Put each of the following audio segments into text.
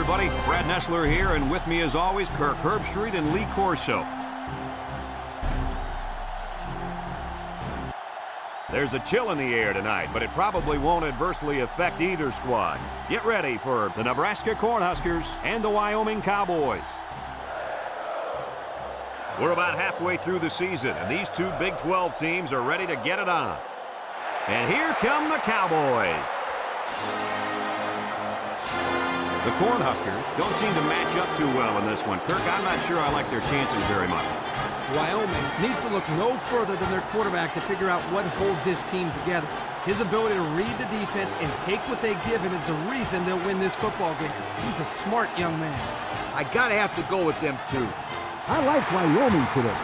everybody. Brad Nessler here, and with me as always, Kirk Herbstreit and Lee Corso. There's a chill in the air tonight, but it probably won't adversely affect either squad. Get ready for the Nebraska Cornhuskers and the Wyoming Cowboys. We're about halfway through the season, and these two Big 12 teams are ready to get it on. And here come the Cowboys. The Cornhuskers don't seem to match up too well in this one. Kirk, I'm not sure I like their chances very much. Wyoming needs to look no further than their quarterback to figure out what holds this team together. His ability to read the defense and take what they give him is the reason they'll win this football game. He's a smart young man. I gotta have to go with them too. I like Wyoming today.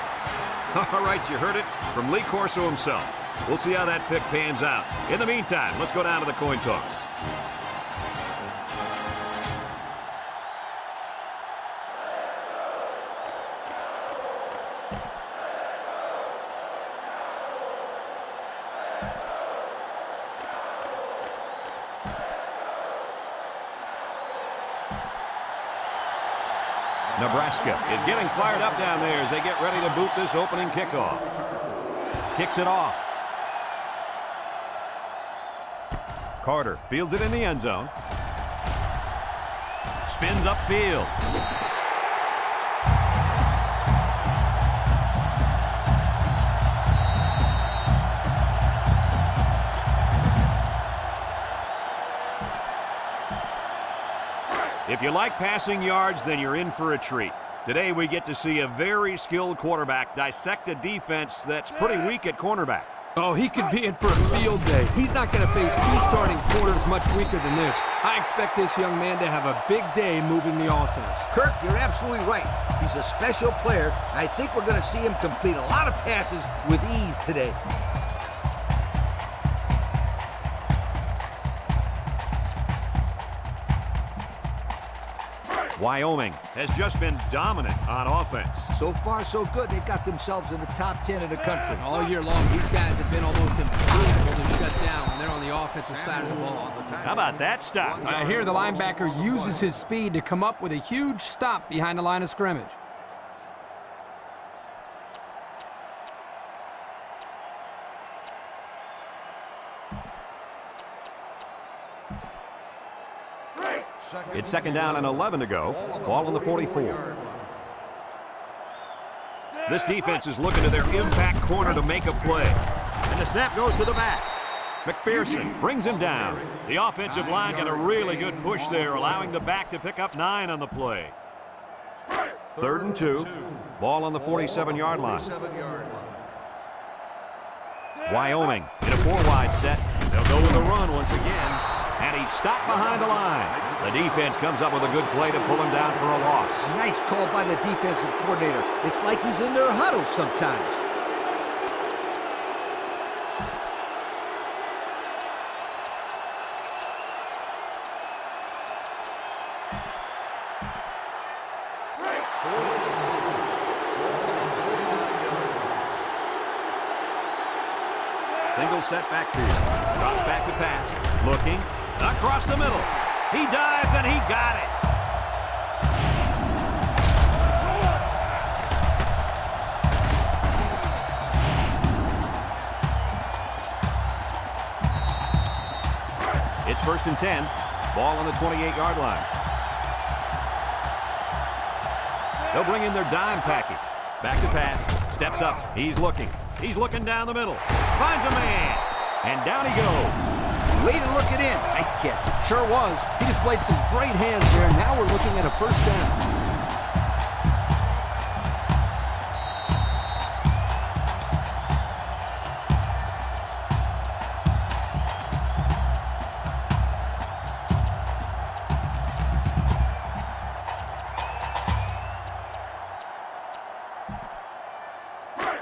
All right, you heard it from Lee Corso himself. We'll see how that pick pans out. In the meantime, let's go down to the coin toss. Nebraska is getting fired up down there as they get ready to boot this opening kickoff. Kicks it off. Carter fields it in the end zone. Spins upfield. If you like passing yards, then you're in for a treat. Today we get to see a very skilled quarterback dissect a defense that's pretty weak at cornerback. Oh, he could be in for a field day. He's not going to face two starting corners much weaker than this. I expect this young man to have a big day moving the offense. Kirk, you're absolutely right. He's a special player. I think we're going to see him complete a lot of passes with ease today. Wyoming has just been dominant on offense. So far, so good. They've got themselves in the top 10 in the country. All year long, these guys have been almost impossible to shut down when they're on the offensive side of the ball. How about that stop? I hear the linebacker uses his speed to come up with a huge stop behind the line of scrimmage. It's second down and 11 to go. Ball on the 44. This defense is looking to their impact corner to make a play. And the snap goes to the back. McPherson brings him down. The offensive line got a really good push there, allowing the back to pick up 9 on the play. 3rd and 2. Ball on the 47-yard line. Wyoming in a 4-wide set. They'll go with a run once again. And he's stopped behind the line. The defense comes up with a good play to pull him down for a loss. Nice call by the defensive coordinator. It's like he's in their huddle sometimes. Single set backfield. Drops back to pass. Looking. Across the middle. He dives and he got it. It's 1st and 10. Ball on the 28-yard line. They'll bring in their dime package. Back to pass. Steps up. He's looking. He's looking down the middle. Finds a man. And down he goes. Way to look it in. Nice catch. Sure was. He displayed some great hands there. Now we're looking at a first down.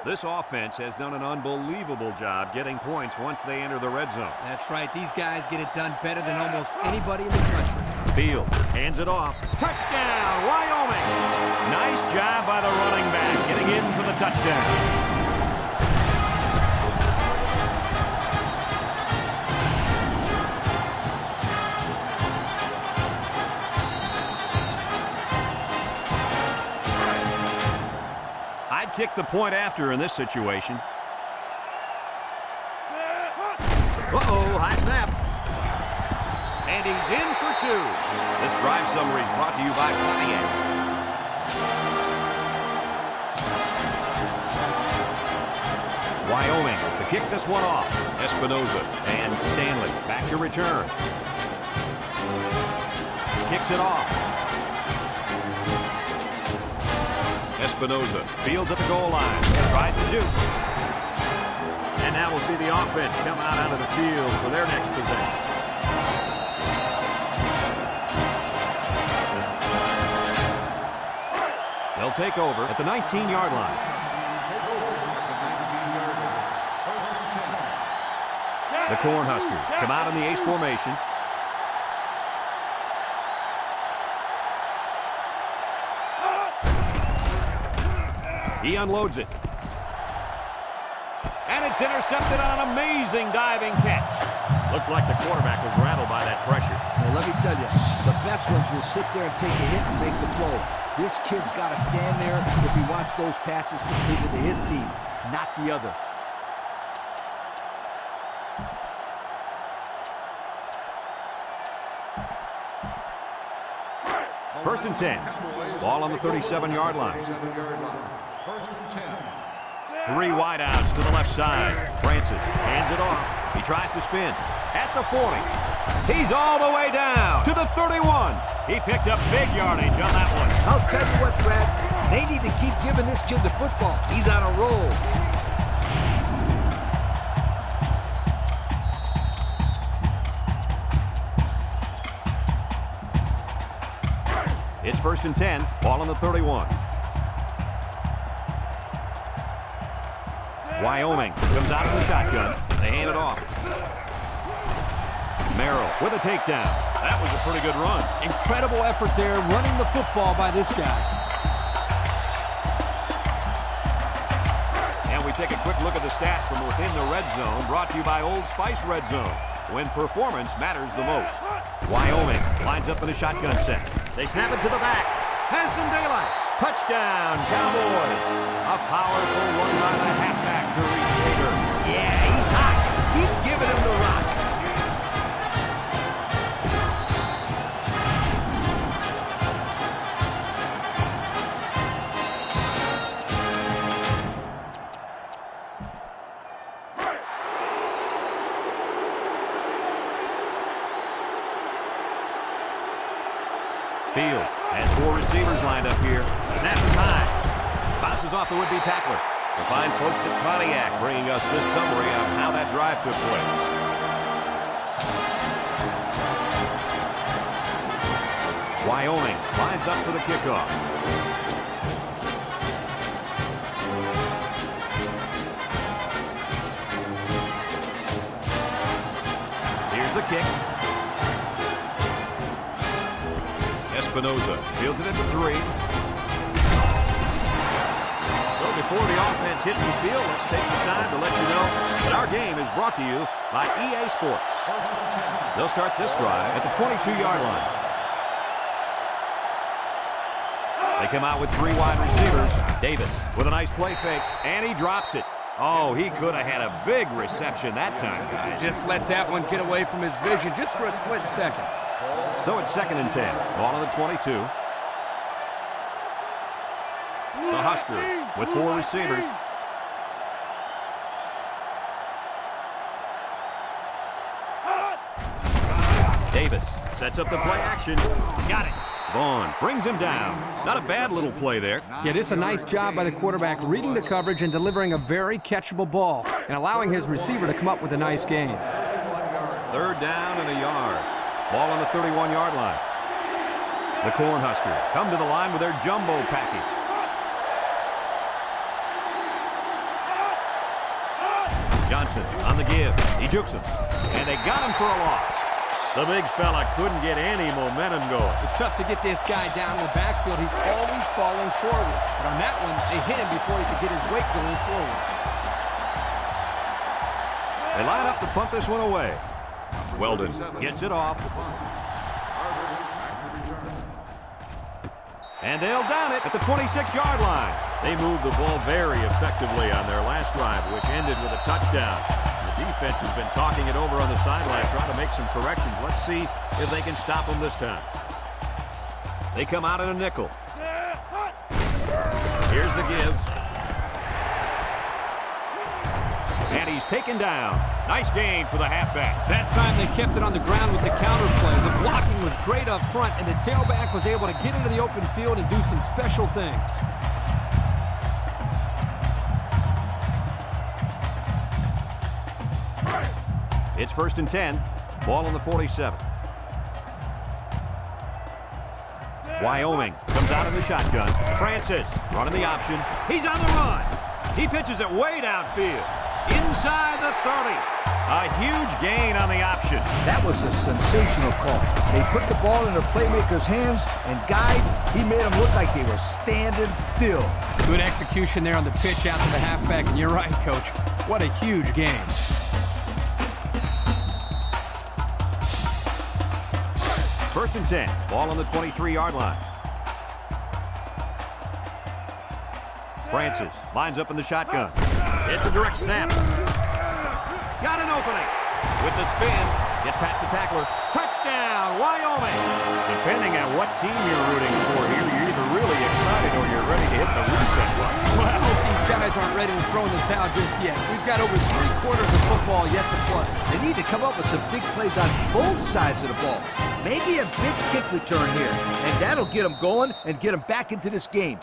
This offense has done an unbelievable job getting points once they enter the red zone. That's right. These guys get it done better than almost anybody in the country. Field hands it off. Touchdown, Wyoming! Nice job by the running back getting in for the touchdown. kick the point after in this situation. Uh-oh, high snap. And he's in for 2. This drive summary is brought to you by Pontiac. Wyoming to kick this one off. Espinoza and Stanley back to return. Kicks it off. Espinoza fields at the goal line. Tries to shoot. And now we'll see the offense come out of the field for their next possession. They'll take over at the 19-yard line. The Cornhuskers come out in the ace formation. He unloads it. And it's intercepted on an amazing diving catch. Looks like the quarterback was rattled by that pressure. Well, let me tell you, the best ones will sit there and take a hit and make the throw. This kid's got to stand there if he wants those passes completed to his team, not the other. First and 10. Ball on the 37-yard line. First and 10. 3 wideouts to the left side. Francis hands it off. He tries to spin. At the 40. He's all the way down to the 31. He picked up big yardage on that one. I'll tell you what, Brad. They need to keep giving this kid the football. He's on a roll. It's first and 10. Ball on the 31. Wyoming comes out of the shotgun. They hand it off. Merrill with a takedown. That was a pretty good run. Incredible effort there running the football by this guy. And we take a quick look at the stats from within the red zone, brought to you by Old Spice Red Zone, when performance matters the most. Wyoming lines up in a shotgun set. They snap it to the back. Has some daylight. Touchdown, Cowboys. A powerful run by the halfback to reach Tater. Yeah, he's hot. Keep giving him the rock. Field has 4 receivers lined up here. Snap is high. Bounces off the would-be tackler. The fine folks at Pontiac bringing us this summary of how that drive took place. Wyoming lines up for the kickoff. Here's the kick. Espinoza fields it at the 3. So before the offense hits the field, let's take the time to let you know that our game is brought to you by EA Sports. They'll start this drive at the 22-yard line. They come out with 3 wide receivers. Davis with a nice play fake, and he drops it. Oh, he could have had a big reception that time, guys. Just let that one get away from his vision just for a split second. So it's second and 10. Ball on the 22. The Huskers with 4 receivers. Davis sets up the play action. Got it. Vaughn brings him down. Not a bad little play there. Yeah, this is a nice job by the quarterback reading the coverage and delivering a very catchable ball and allowing his receiver to come up with a nice gain. Third down and a yard. Ball on the 31-yard line. The Cornhuskers come to the line with their jumbo package. Johnson on the give. He jukes him. And they got him for a loss. The big fella couldn't get any momentum going. It's tough to get this guy down in the backfield. He's always falling forward. But on that one, they hit him before he could get his weight going forward. They line up to punt this one away. Weldon gets it off. And they'll down it at the 26-yard line. They moved the ball very effectively on their last drive, which ended with a touchdown. The defense has been talking it over on the sideline, trying to make some corrections. Let's see if they can stop them this time. They come out in a nickel. Here's the give. And he's taken down. Nice gain for the halfback. That time they kept it on the ground with the counter play. The blocking was great up front, and the tailback was able to get into the open field and do some special things. It's 1st and 10. Ball on the 47. Wyoming comes out in the shotgun. Francis running the option. He's on the run. He pitches it way downfield. Inside the 30. A huge gain on the option. That was a sensational call. They put the ball in the playmaker's hands, and guys, he made them look like they were standing still. Good execution there on the pitch out to the halfback, and you're right, Coach. What a huge game. First and 10. Ball on the 23-yard line. Francis lines up in the shotgun. It's a direct snap. Got an opening. With the spin. Gets past the tackler. Touchdown, Wyoming. Depending on what team you're rooting for here, you're either really excited or you're ready to hit the reset button. Well, I hope these guys aren't ready to throw in the towel just yet. We've got over 3/4 of football yet to play. They need to come up with some big plays on both sides of the ball. Maybe a big kick return here, and that'll get them going and get them back into this game.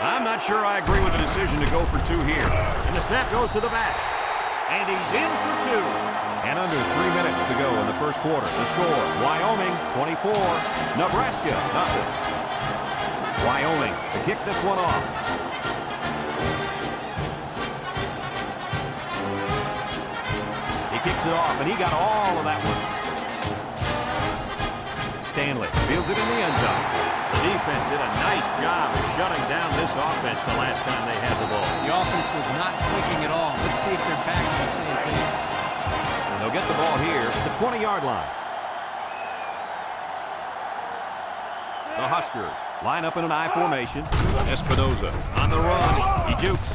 I'm not sure I agree with the decision to go for 2 here. And the snap goes to the back. And he's in for 2. And under 3 minutes to go in the first quarter. The score, Wyoming 24, Nebraska nothing. Wyoming to kick this one off. He kicks it off, and he got all of that one. Stanley fields it in the end zone. The defense did a nice job of shutting down this offense the last time they had the ball. The offense was not clicking at all. Let's see if they're back to the same thing. And they'll get the ball here at the 20-yard line. The Huskers line up in an I formation. Espinoza on the run. He jukes.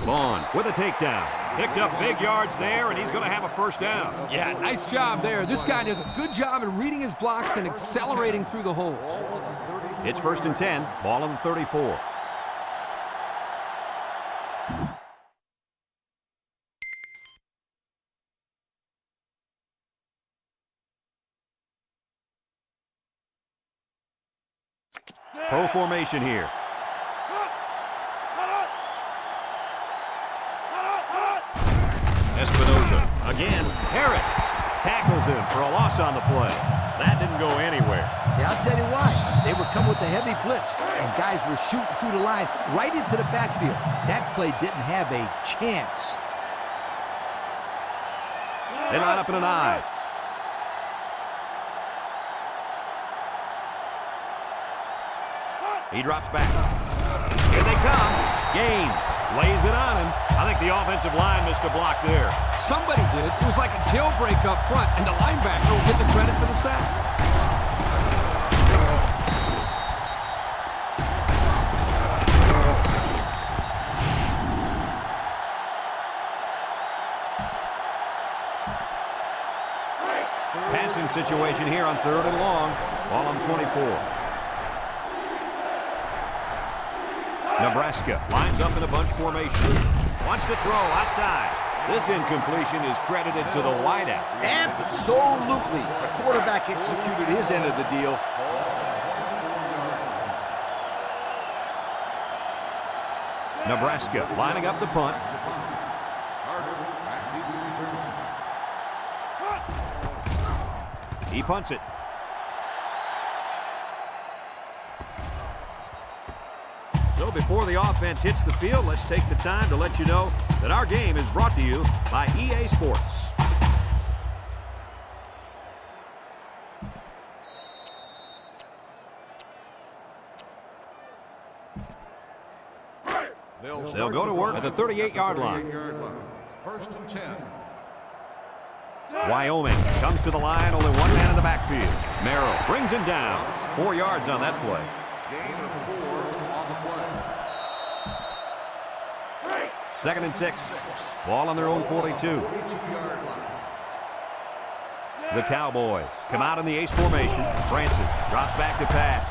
Vaughn with a takedown. Picked up big yards there, and he's going to have a first down. Yeah, nice job there. This guy does a good job in reading his blocks and accelerating through the holes. It's 1st and 10. Ball on the 34. Pro formation here. Espinoza again. Harris tackles him for a loss on the play. That didn't go anywhere. Yeah, I'll tell you why. They were coming with the heavy blitz, and guys were shooting through the line right into the backfield. That play didn't have a chance. They line up in an I. He drops back. Here they come. Gain. Lays it on him. I think the offensive line missed a block there. Somebody did it. It was like a jailbreak up front, and the linebacker will get the credit for the sack. Passing situation here on 3rd and long. Ball on 24. Nebraska lines up in a bunch formation. Wants to throw outside. This incompletion is credited to the wideout. Absolutely. The quarterback executed his end of the deal. Nebraska lining up the punt. He punts it. So before the offense hits the field, let's take the time to let you know that our game is brought to you by EA Sports. They'll go to work at the 38-yard line. First and 10. Wyoming comes to the line, only one man in the backfield. Merrill brings him down. 4 yards on that play. Gain of 4 on the play. 2nd and 6. Ball on their own 42. 42-yard line. The Cowboys come out in the ace formation. Francis drops back to pass.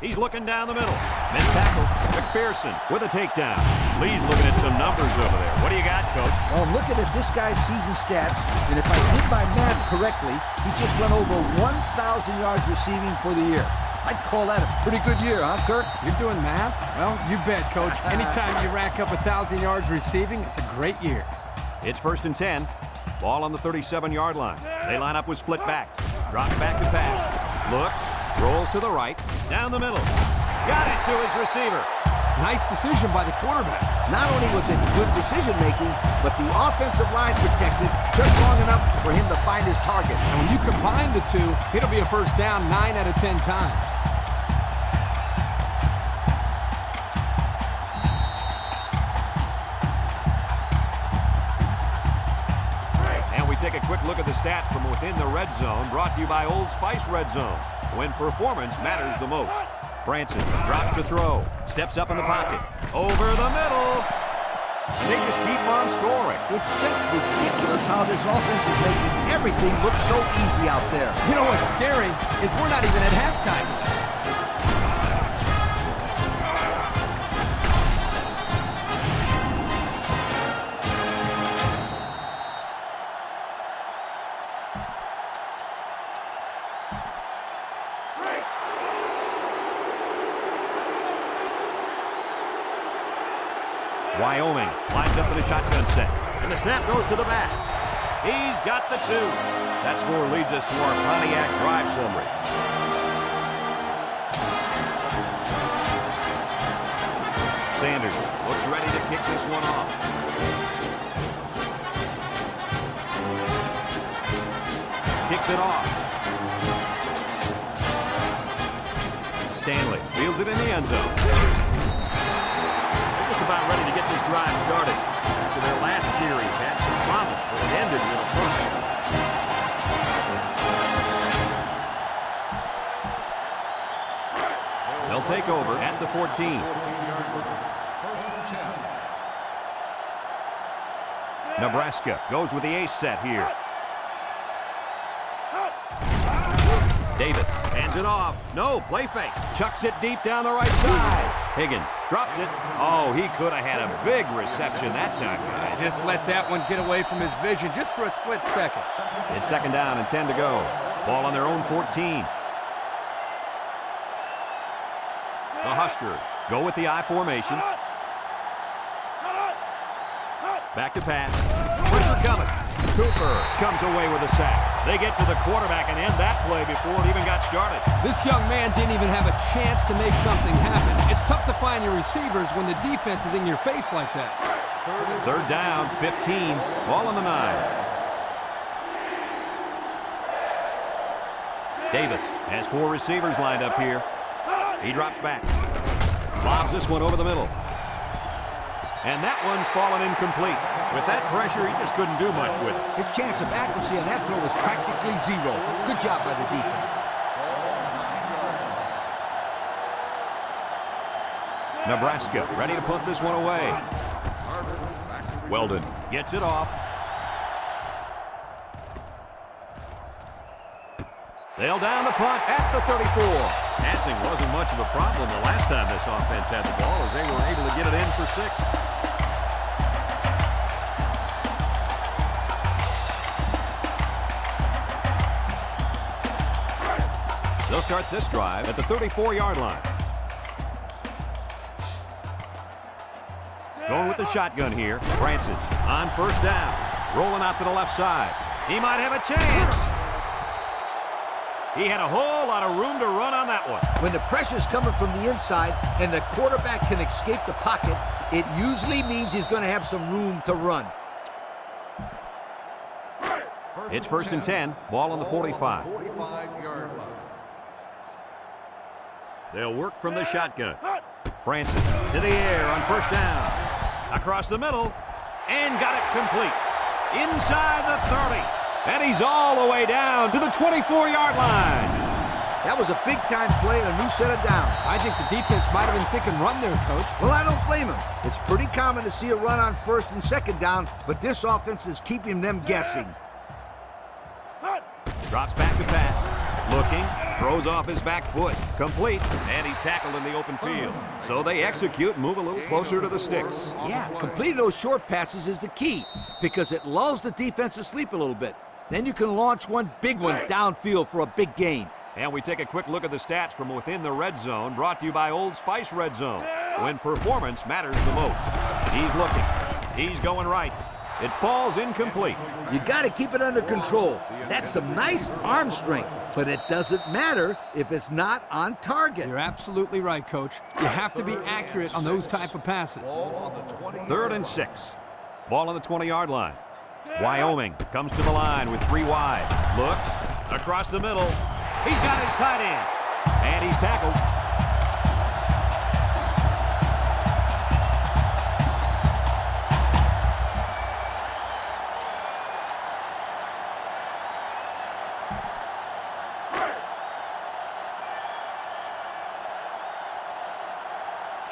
He's looking down the middle. Missed tackle. McPherson with a takedown. Lee's looking at some numbers over there. What do you got, Coach? Well, I'm looking at this guy's season stats, and if I did my math correctly, he just went over 1,000 yards receiving for the year. I'd call that a pretty good year, huh, Kirk? You're doing math? Well, you bet, Coach. Anytime you rack up 1,000 yards receiving, it's a great year. It's 1st and 10. Ball on the 37-yard line. They line up with split backs. Drops back to pass. Looks. Rolls to the right. Down the middle. Got it to his receiver. Nice decision by the quarterback. Not only was it good decision-making, but the offensive line protected just long enough for him to find his target. And when you combine the two, it'll be a first down 9 out of 10 times. Take a quick look at the stats from within the red zone, brought to you by Old Spice Red Zone, when performance matters the most. Francis drops to throw, steps up in the pocket, over the middle, and they just keep on scoring. It's just ridiculous how this offense is making everything look so easy out there. You know what's scary is we're not even at halftime. Wyoming lines up in a shotgun set, and the snap goes to the back. He's got the 2. That score leads us to our Pontiac drive summary. Sanders looks ready to kick this one off. Kicks it off. Stanley fields it in the end zone. About ready to get this drive started. After their last series had some promise, but it ended with a punt. They'll take over at the 14. 1st and 10. Nebraska goes with the ace set here. Davis hands it off. No, play fake. Chucks it deep down the right side. Higgins drops it. Oh, he could have had a big reception that time, guys. Just let that one get away from his vision just for a split second. It's 2nd down and 10 to go. Ball on their own 14. The Huskers go with the I formation. Back to pass. Pressure coming. Cooper comes away with a sack. They get to the quarterback and end that play before it even got started. This young man didn't even have a chance to make something happen. It's tough to find your receivers when the defense is in your face like that. 3rd down, 15. Ball on the 9. Davis has 4 receivers lined up here. He drops back. Lobs this one over the middle. And that one's fallen incomplete. With that pressure, he just couldn't do much with it. His chance of accuracy on that throw was practically 0. Good job by the defense. Nebraska ready to punt this one away. Weldon gets it off. They'll down the punt at the 34. Passing wasn't much of a problem the last time this offense had the ball, as they were able to get it in for 6. They'll start this drive at the 34-yard line. Going with the shotgun here. Francis on 1st down. Rolling out to the left side. He might have a chance. He had a whole lot of room to run on that one. When the pressure's coming from the inside and the quarterback can escape the pocket, it usually means he's going to have some room to run. It's 1st and 10. Ball on the 45. 45-yard line. They'll work from the shotgun. Francis to the air on 1st down. Across the middle, and got it complete. Inside the 30. And he's all the way down to the 24-yard line. That was a big-time play and a new set of downs. I think the defense might have been thinking run there, Coach. Well, I don't blame him. It's pretty common to see a run on first and second down, but this offense is keeping them guessing. Drops back to pass. Looking. Throws off his back foot. Complete. And he's tackled in the open field. So they execute and move a little closer to the sticks. Yeah, completing those short passes is the key because it lulls the defense asleep a little bit. Then you can launch one big one downfield for a big gain. And we take a quick look at the stats from within the red zone, brought to you by Old Spice Red Zone, when performance matters the most. He's looking. He's going right. It falls incomplete. You got to keep it under control. That's some nice arm strength, but it doesn't matter if it's not on target. You're absolutely right, Coach. You have to be accurate on those type of passes. 3rd and 6. Ball on the 20-yard line. Wyoming comes to the line with 3 wide. Looks across the middle. He's got his tight end. And he's tackled.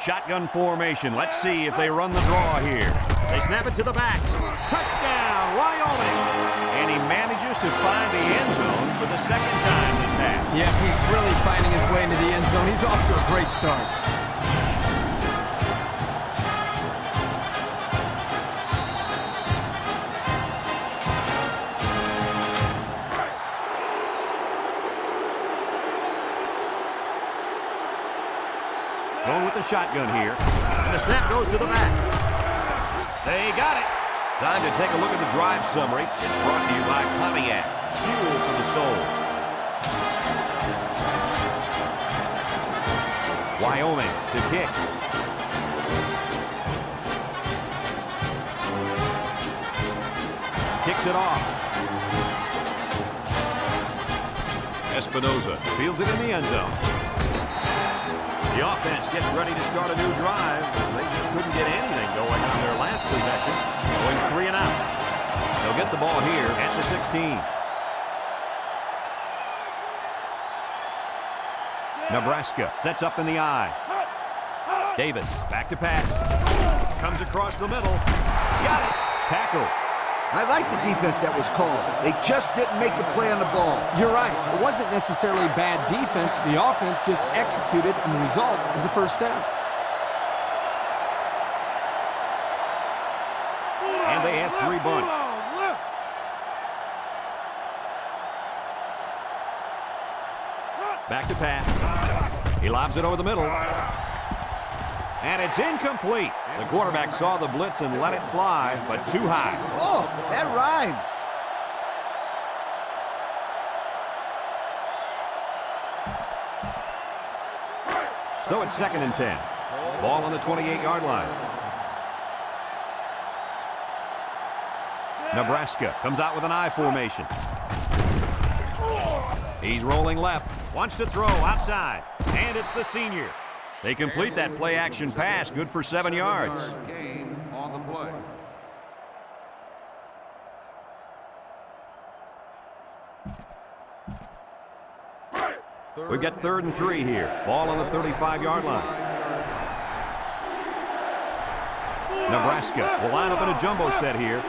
Shotgun formation. Let's see if they run the draw here. They snap it to the back. Touchdown, Wyoming. And he manages to find the end zone for the second time this half. Yeah, he's really finding his way into the end zone. He's off to a great start. Going with the shotgun here. And the snap goes to the back. They got it. Time to take a look at the drive summary. It's brought to you by Pontiac. Fuel for the soul. Wyoming to kick. Kicks it off. Espinoza fields it in the end zone. The offense gets ready to start a new drive. They just couldn't get anything going on their last possession. Going 3 and out. They'll get the ball here at the 16. Nebraska sets up in the I. Davis back to pass. Comes across the middle. Got it. Tackle. I like the defense that was called. They just didn't make the play on the ball. You're right. It wasn't necessarily bad defense. The offense just executed, and the result was a first down. And they have 3 bunts. Back to pass. He lobs it over the middle. And it's incomplete. The quarterback saw the blitz and let it fly, but too high. Oh, that rhymes. So it's 2nd and 10. Ball on the 28-yard line. Nebraska comes out with an I formation. He's rolling left. Wants to throw outside. And it's the senior. They complete that play-action pass. Good for 7 yards. Gain on the play. We've got 3rd and 3 here. Ball on the 35-yard line. Nebraska will line up in a jumbo set here.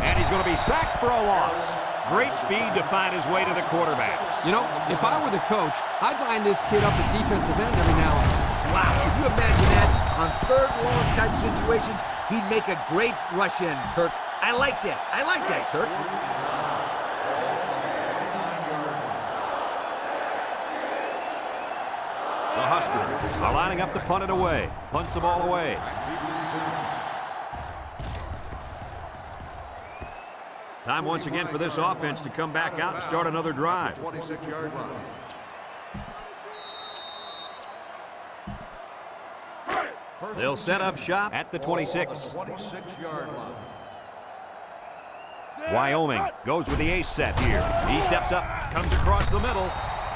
And he's going to be sacked for a loss. Great speed to find his way to the quarterback. You know, if I were the coach, I'd line this kid up at defensive end every now and then. Wow, can you imagine that? On 3rd and long type situations, he'd make a great rush in, Kirk. I like that. I like that, Kirk. The Huskers are lining up to punt it away. Punts the ball away. Time once again for this offense to come back out and start another drive. 26-yard line. They'll set up shop at the 26. 26-yard line. Wyoming goes with the ace set here. He steps up, comes across the middle.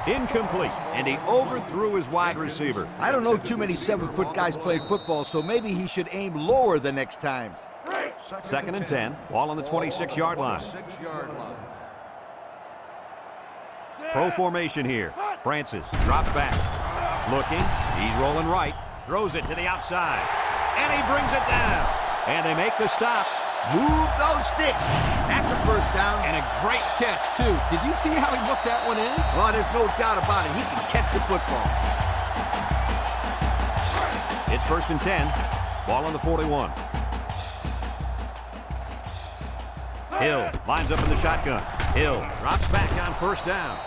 Incomplete, and he overthrew his wide receiver. I don't know too many 7-foot guys playing football, so maybe he should aim lower the next time. Second and 10, ball on the 26-yard line. 6-yard line. Pro formation here. Francis drops back. Looking, he's rolling right. Throws it to the outside. And he brings it down. And they make the stop. Move those sticks. That's a first down. And a great catch, too. Did you see how he looked that one in? Well, there's no doubt about it. He can catch the football. It's first and 10. Ball on the 41. Hill lines up in the shotgun. Hill drops back on first down.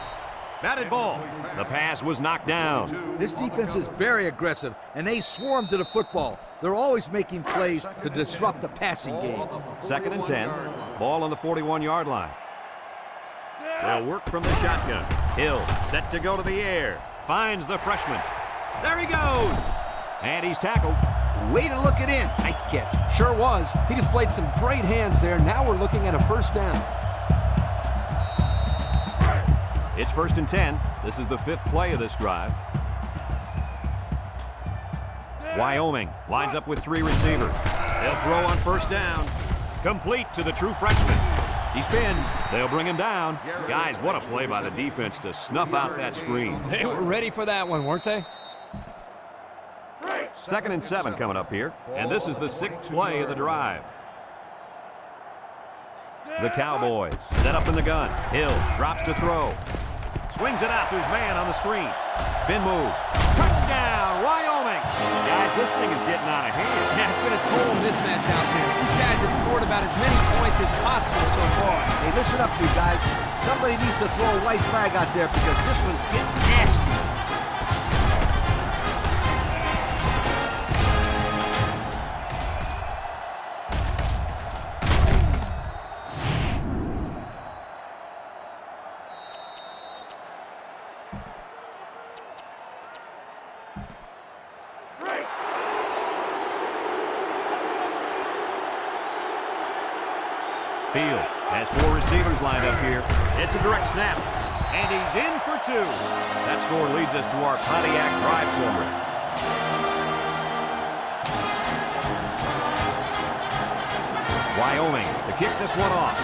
Batted ball. The pass was knocked down. This defense is very aggressive, and they swarm to the football. They're always making plays to disrupt the passing game. Second and 10. Ball on the 41-yard line. They'll work from the shotgun. Hill set to go to the air. Finds the freshman. There he goes. And he's tackled. Way to look it in. Nice catch. Sure was. He displayed some great hands there. Now we're looking at a first down. It's first and 10. This is the 5th play of this drive. Wyoming lines up with 3 receivers. They'll throw on first down. Complete to the true freshman. He spins. They'll bring him down. Guys, what a play by the defense to snuff out that screen. They were ready for that one, weren't they? Second and 7 coming up here. And this is the 6th play of the drive. The Cowboys set up in the gun. Hill drops to throw. Swings it out to his man on the screen. Spin move. Touchdown, Wyoming. Guys, this thing is getting out of hand. Yeah, it's been a total mismatch out there. These guys have scored about as many points as possible so far. Hey, listen up, you guys. Somebody needs to throw a white flag out there because this one's getting nasty. Field has 4 receivers lined up here. It's a direct snap, and he's in for 2. That score leads us to our Pontiac drive summary. Wyoming to kick this one off.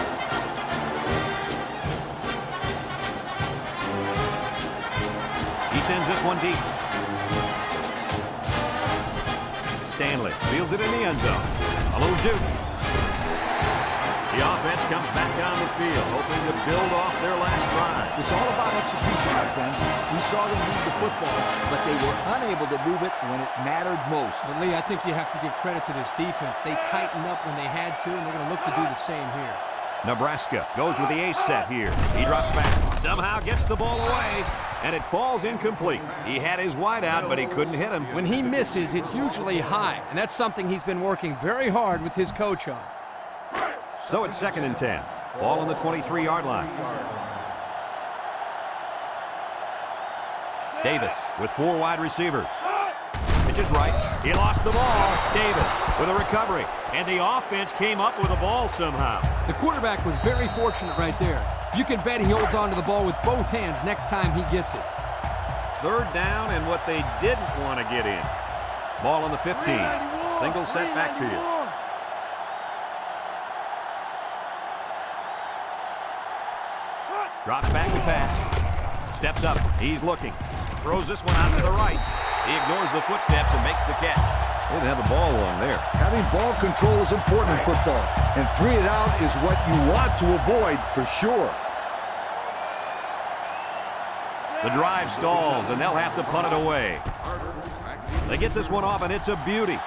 He sends this one deep. Stanley fields it in the end zone. A little juke. The offense comes back down the field, hoping to build off their last drive. It's all about execution, my friends. We saw them move the football, but they were unable to move it when it mattered most. But Lee, I think you have to give credit to this defense. They tightened up when they had to, and they're going to look to do the same here. Nebraska goes with the ace set here. He drops back, somehow gets the ball away, and it falls incomplete. He had his wide out, but he couldn't hit him. When he misses, it's usually high, and that's something he's been working very hard with his coach on. So it's second and 10. Ball on the 23-yard line. Davis with 4 wide receivers. Pitch is right. He lost the ball. Davis with a recovery. And the offense came up with the ball somehow. The quarterback was very fortunate right there. You can bet he holds on to the ball with both hands next time he gets it. Third down and what they didn't want to get in. Ball on the 15. Single set backfield. Drops back to pass. Steps up. He's looking. Throws this one out to the right. He ignores the footsteps and makes the catch. They didn't have the ball long there. Having ball control is important in football, and 3 and out is what you want to avoid for sure. The drive stalls, and they'll have to punt it away. They get this one off, and it's a beauty.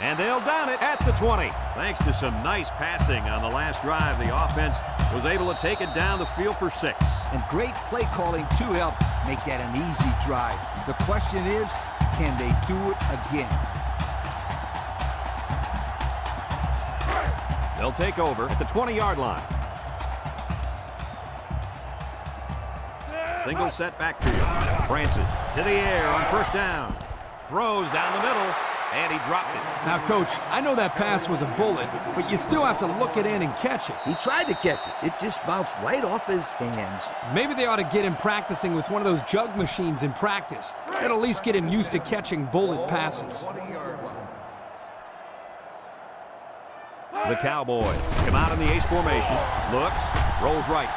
And they'll down it at the 20. Thanks to some nice passing on the last drive, the offense was able to take it down the field for 6. And great play calling to help make that an easy drive. The question is, can they do it again? They'll take over at the 20-yard line. Single set backfield. Francis to the air on first down. Throws down the middle. And he dropped it. Now, Coach, I know that pass was a bullet, but you still have to look it in and catch it. He tried to catch it. It just bounced right off his hands. Maybe they ought to get him practicing with one of those jug machines in practice. That'll at least get him used to catching bullet passes. 20-yard line. The Cowboys come out in the ace formation. Looks, rolls right.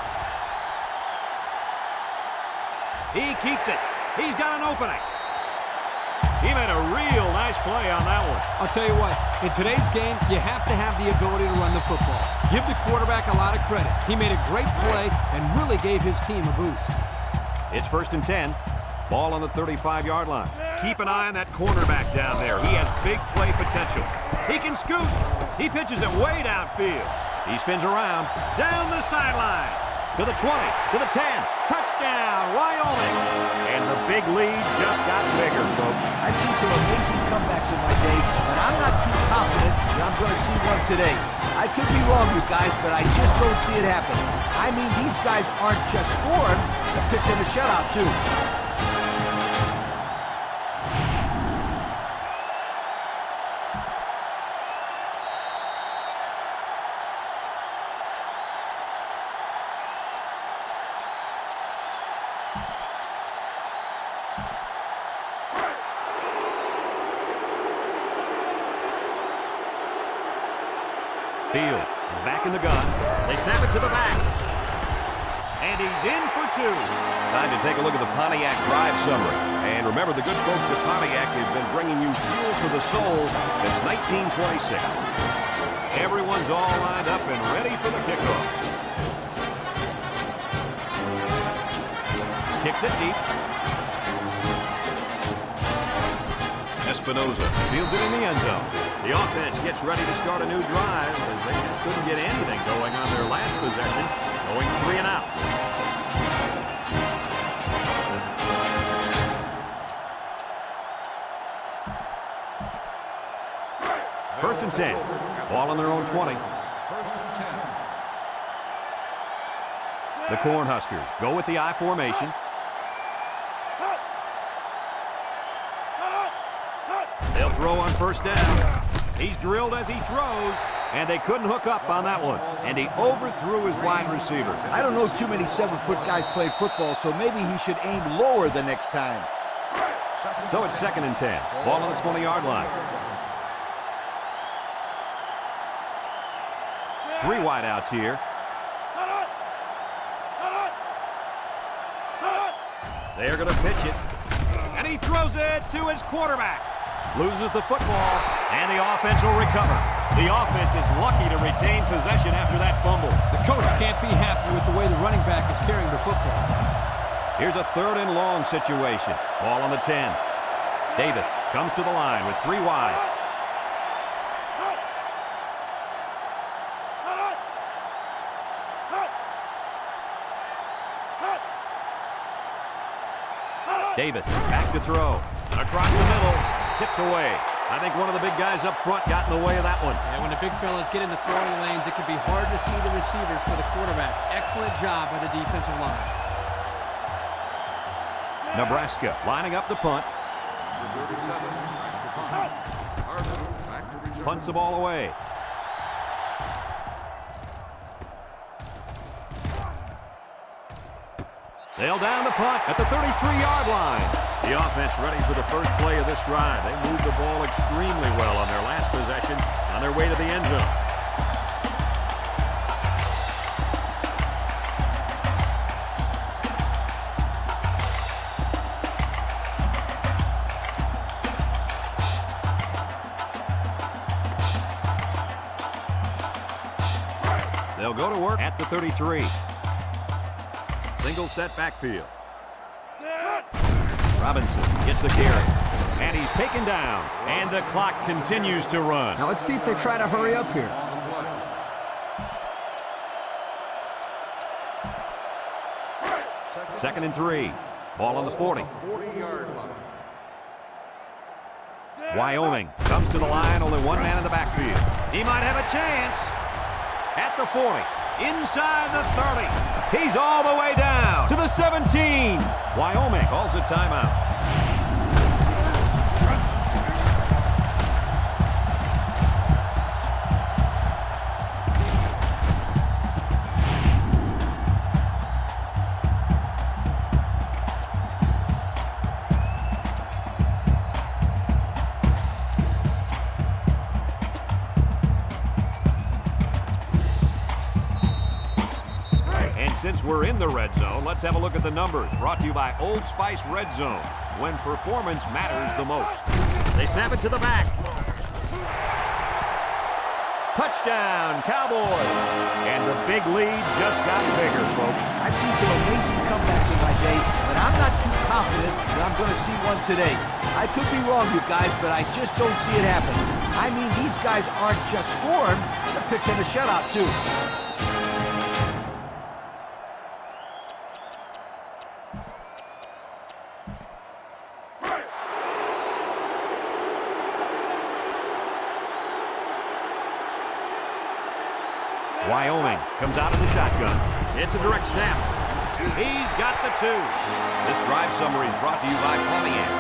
He keeps it. He's got an opening. He made a real nice play on that one. I'll tell you what, in today's game, you have to have the ability to run the football. Give the quarterback a lot of credit. He made a great play and really gave his team a boost. It's 1st and 10. Ball on the 35-yard line. Keep an eye on that cornerback down there. He has big play potential. He can scoot. He pitches it way downfield. He spins around, down the sideline, to the 20, to the 10. Touchdown, Wyoming. And the big lead just got bigger, folks. I've seen some amazing comebacks in my day, but I'm not too confident that I'm going to see one today. I could be wrong, you guys, but I just don't see it happen. I mean, these guys aren't just scoring, they're pitching a shutout, too. Field is back in the gun. They snap it to the back. And he's in for 2. Time to take a look at the Pontiac drive summary. And remember, the good folks at Pontiac have been bringing you fuel for the soul since 1926. Everyone's all lined up and ready for the kickoff. Kicks it deep. Espinoza fields it in the end zone. The offense gets ready to start a new drive as they just couldn't get anything going on their last possession, going 3 and out. First and 10. Ball on their own 20. 1st and 10. The Cornhuskers go with the I formation. They'll throw on 1st down. He's drilled as he throws, and they couldn't hook up on that one. And he overthrew his wide receiver. I don't know too many 7-foot guys play football, so maybe he should aim lower the next time. So it's 2nd and 10. Ball on the 20-yard line. 3 wideouts here. They're going to pitch it. And he throws it to his quarterback. Loses the football, and the offense will recover. The offense is lucky to retain possession after that fumble. The coach can't be happy with the way the running back is carrying the football. Here's a 3rd and long situation. Ball on the 10. Davis comes to the line with 3 wide. Davis back to throw. Across the middle. Tipped away. I think one of the big guys up front got in the way of that one. And when the big fellas get in the throwing lanes, it can be hard to see the receivers for the quarterback. Excellent job by the defensive line. Nebraska lining up the punt. Number 37, back to punt. Harvard, back to return. Punts the ball away. They'll down the punt at the 33-yard line. The offense ready for the first play of this drive. They moved the ball extremely well on their last possession on their way to the end zone. They'll go to work at the 33. Single set backfield. Robinson gets the carry. And he's taken down. And the clock continues to run. Now let's see if they try to hurry up here. On the play. 2nd and 3. Ball on the 40. 40-yard line. Wyoming comes to the line. Only one man in the backfield. He might have a chance. At the 40. Inside the 30. He's all the way down to the 17. Wyoming calls a timeout. since we're in the red zone, let's have a look at the numbers. Brought to you by Old Spice Red Zone, when performance matters the most. They snap it to the back. Touchdown, Cowboys. And the big lead just got bigger, folks. I've seen some amazing comebacks in my day, but I'm not too confident that I'm going to see one today. I could be wrong, you guys, but I just don't see it happen. I mean, these guys aren't just scoring, they're pitching a shutout, too. Wyoming comes out in the shotgun. It's a direct snap. He's got the 2. This drive summary is brought to you by Pontiac.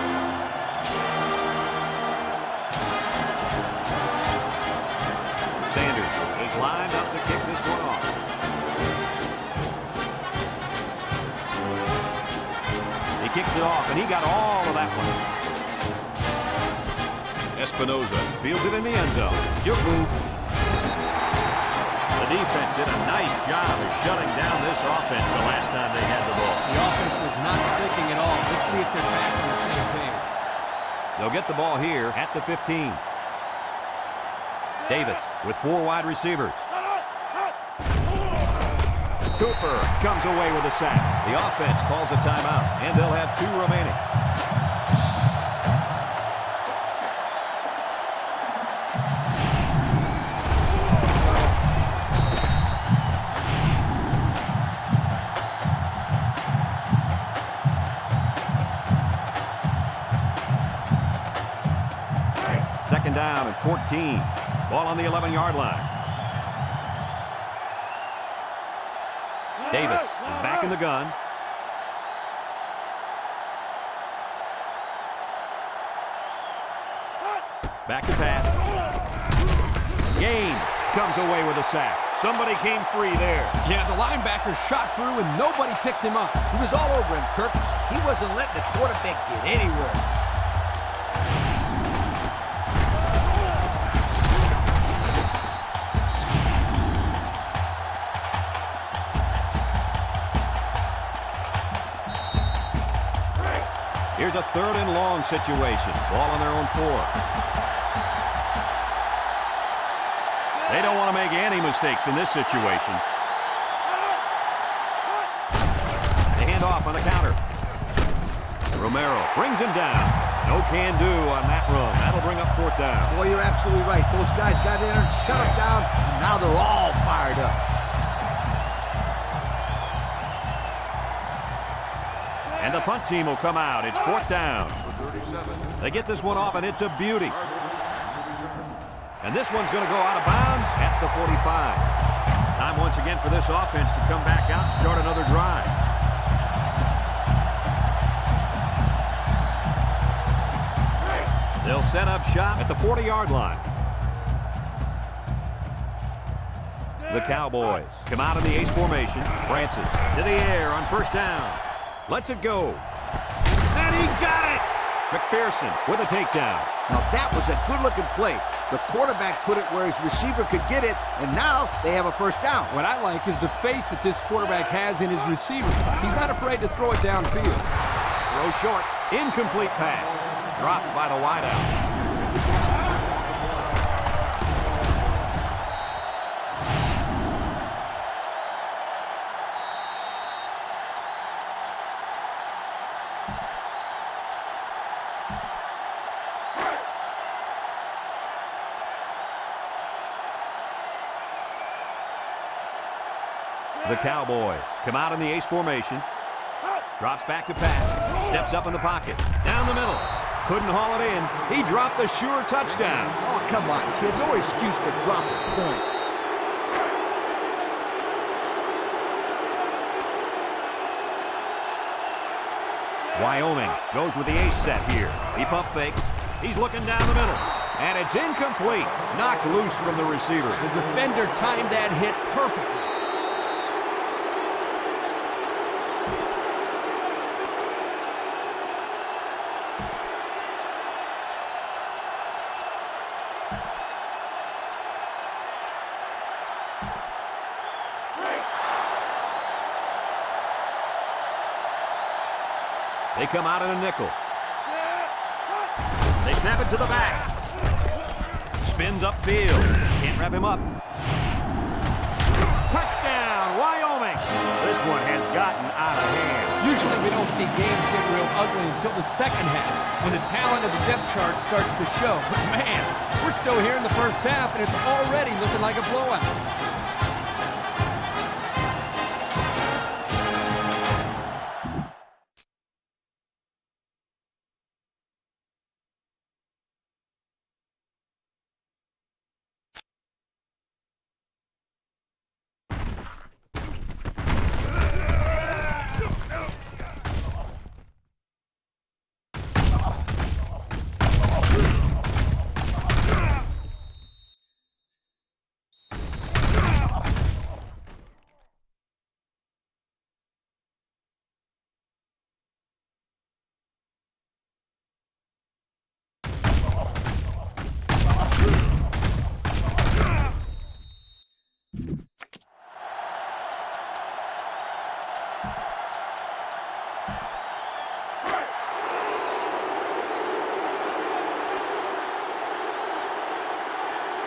Sanders is lined up to kick this one off. He kicks it off, and he got all of that one. Espinoza fields it in the end zone. Jubu. The defense did a nice job of shutting down this offense the last time they had the ball. The offense was not clicking at all. Let's see if they're back on the same page. They'll get the ball here at the 15. Davis with 4 wide receivers. Cooper comes away with a sack. The offense calls a timeout, and they'll have 2 remaining. Second down and 14. Ball on the 11-yard line. Davis is back in the gun. Back to pass. Gain comes away with a sack. Somebody came free there. Yeah, the linebacker shot through and nobody picked him up. He was all over him, Kirk. He wasn't letting the quarterback get anywhere. Here's a 3rd and long situation. Ball on their own 4. They don't want to make any mistakes in this situation. They hand off on the counter. Romero brings him down. No can do on that run. That'll bring up 4th down. Boy, you're absolutely right. Those guys got in there and shut him down, and now they're all fired up. And the punt team will come out. It's 4th down. They get this one off, and it's a beauty. And this one's going to go out of bounds at the 45. Time once again for this offense to come back out and start another drive. They'll set up shop at the 40-yard line. The Cowboys come out in the ace formation. Francis to the air on 1st down. Lets it go. And he got it! McPherson with a takedown. Now that was a good-looking play. The quarterback put it where his receiver could get it, and now they have a 1st down. What I like is the faith that this quarterback has in his receiver. He's not afraid to throw it downfield. Throw short. Incomplete pass. Dropped by the wideout. The Cowboys come out in the ace formation. Drops back to pass. Steps up in the pocket. Down the middle. Couldn't haul it in. He dropped the sure touchdown. Oh, come on, kid. No excuse for dropping points. Wyoming goes with the ace set here. He pump fakes. He's looking down the middle. And it's incomplete. It's knocked loose from the receiver. The defender timed that hit perfectly. They come out in a nickel. They snap it to the back. Spins upfield. Can't wrap him up. Touchdown, Wyoming. This one has gotten out of hand. Usually we don't see games get real ugly until the second half, when the talent of the depth chart starts to show. But man, we're still here in the first half, and it's already looking like a blowout.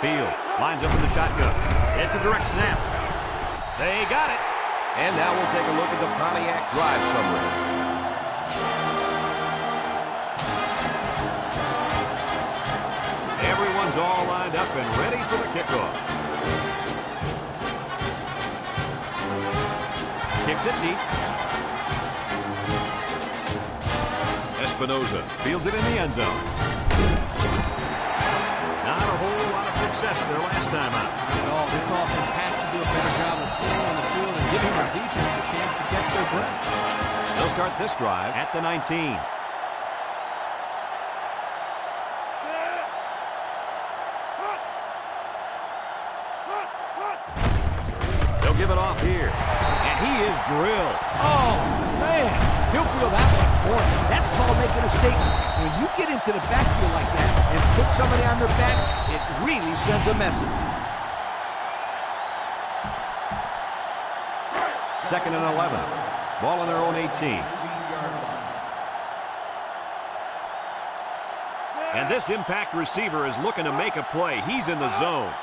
Field lines up in the shotgun. It's a direct snap. They got it. And now we'll take a look at the Pontiac drive summary. Everyone's all lined up and ready for the kickoff. Kicks it deep. Espinoza fields it in the end zone. Not a whole lot of success there last time out. At all, this offense has to do a better job of staying on the field and giving their defense a chance to catch their breath. They'll start this drive at the 19. They'll give it off here. And he is drilled. Oh, man. He'll feel that one. Boy, that's called making a statement. When you get into the backfield like that and put somebody on their back, it really sends a message. 2nd and 11. Ball on their own 18. And this impact receiver is looking to make a play. He's in the zone.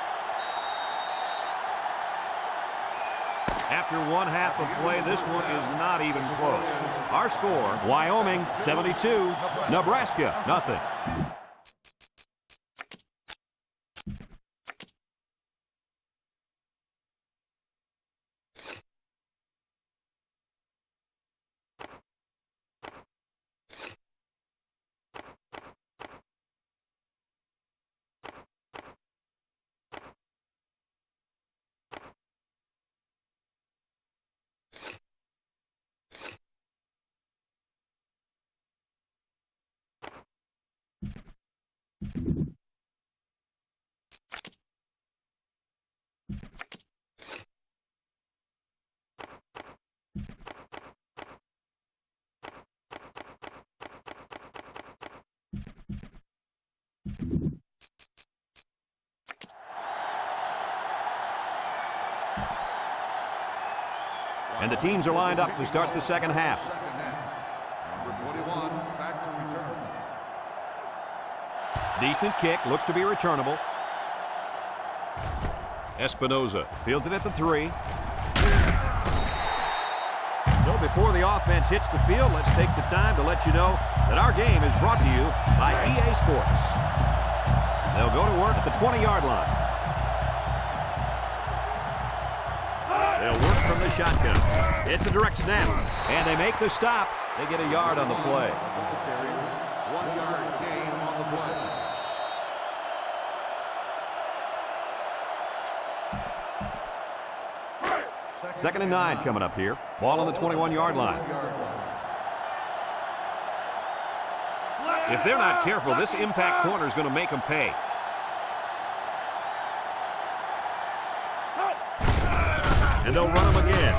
After one half of play, this one is not even close. Our score, Wyoming 72, Nebraska nothing. And the teams are lined up to start the second half. Number 21, back to return. Decent kick, looks to be returnable. Espinoza fields it at the 3. So before the offense hits the field, let's take the time to let you know that our game is brought to you by EA Sports. They'll go to work at the 20-yard line. They'll work from the shotgun. It's a direct snap, and they make the stop. They get a yard on the play. 1 yard gain on the play. Second and 9 coming up here. Ball on the 21-yard line. If they're not careful, this impact corner is going to make them pay. And they'll run him again.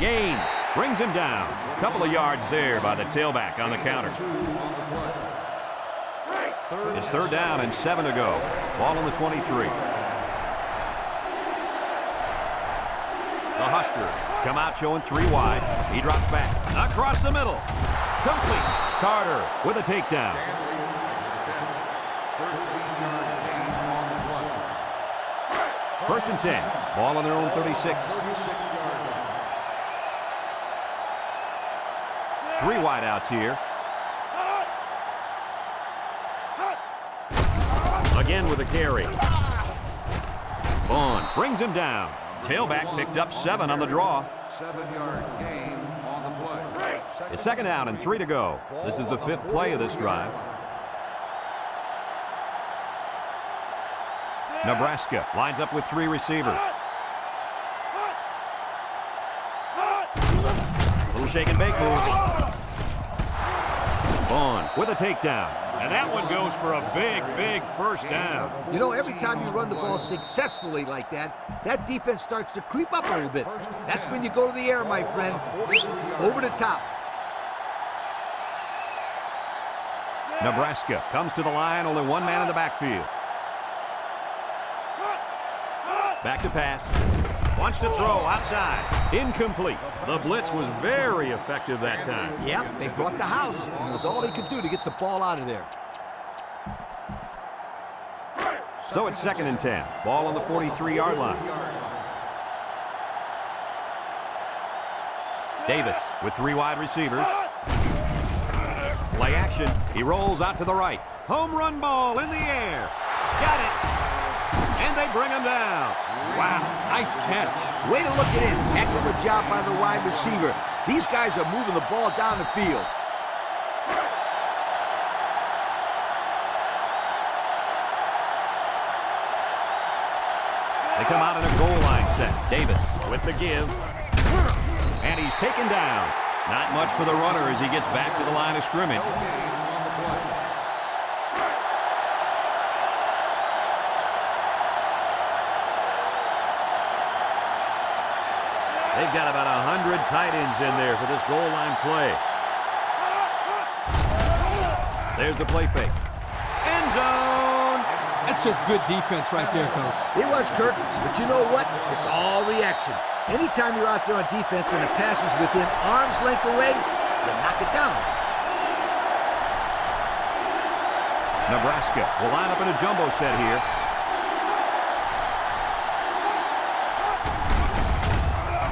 Gain. Brings him down. A couple of yards there by the tailback on the counter. It's 3rd down and 7 to go. Ball on the 23. The Husker come out showing 3 wide. He drops back. Across the middle. Complete. Carter with a takedown. 1st and 10. Ball on their own 36. 3 wide outs here. Again with a carry. Vaughn brings him down. Tailback picked up 7 on the draw. 7-yard gain on the play. It's 2nd down and 3 to go. This is the 5th play of this drive. Nebraska lines up with 3 receivers. Little shake and bake move. Vaughn with a takedown. And that one goes for a big, big 1st down. You know, every time you run the ball successfully like that, that defense starts to creep up a little bit. That's when you go to the air, my friend. Over the top. Nebraska comes to the line, only 1 man in the backfield. Back to pass. Wants to throw outside. Incomplete. The blitz was very effective that time. Yep, they brought the house. And it was all they could do to get the ball out of there. So it's 2nd and 10. Ball on the 43-yard line. Davis with 3 wide receivers. Play action. He rolls out to the right. Home run ball in the air. Got it. And they bring him down. Wow, nice catch. Way to look it in. Heck of a job by the wide receiver. These guys are moving the ball down the field. They come out in a goal line set. Davis with the give. And he's taken down. Not much for the runner as he gets back to the line of scrimmage. They've got about 100 tight ends in there for this goal line play. There's the play fake. End zone. That's just good defense right there, Coach. It was, Kurt, but you know what? It's all reaction. Anytime you're out there on defense and the pass is within arm's length away, you knock it down. Nebraska will line up in a jumbo set here.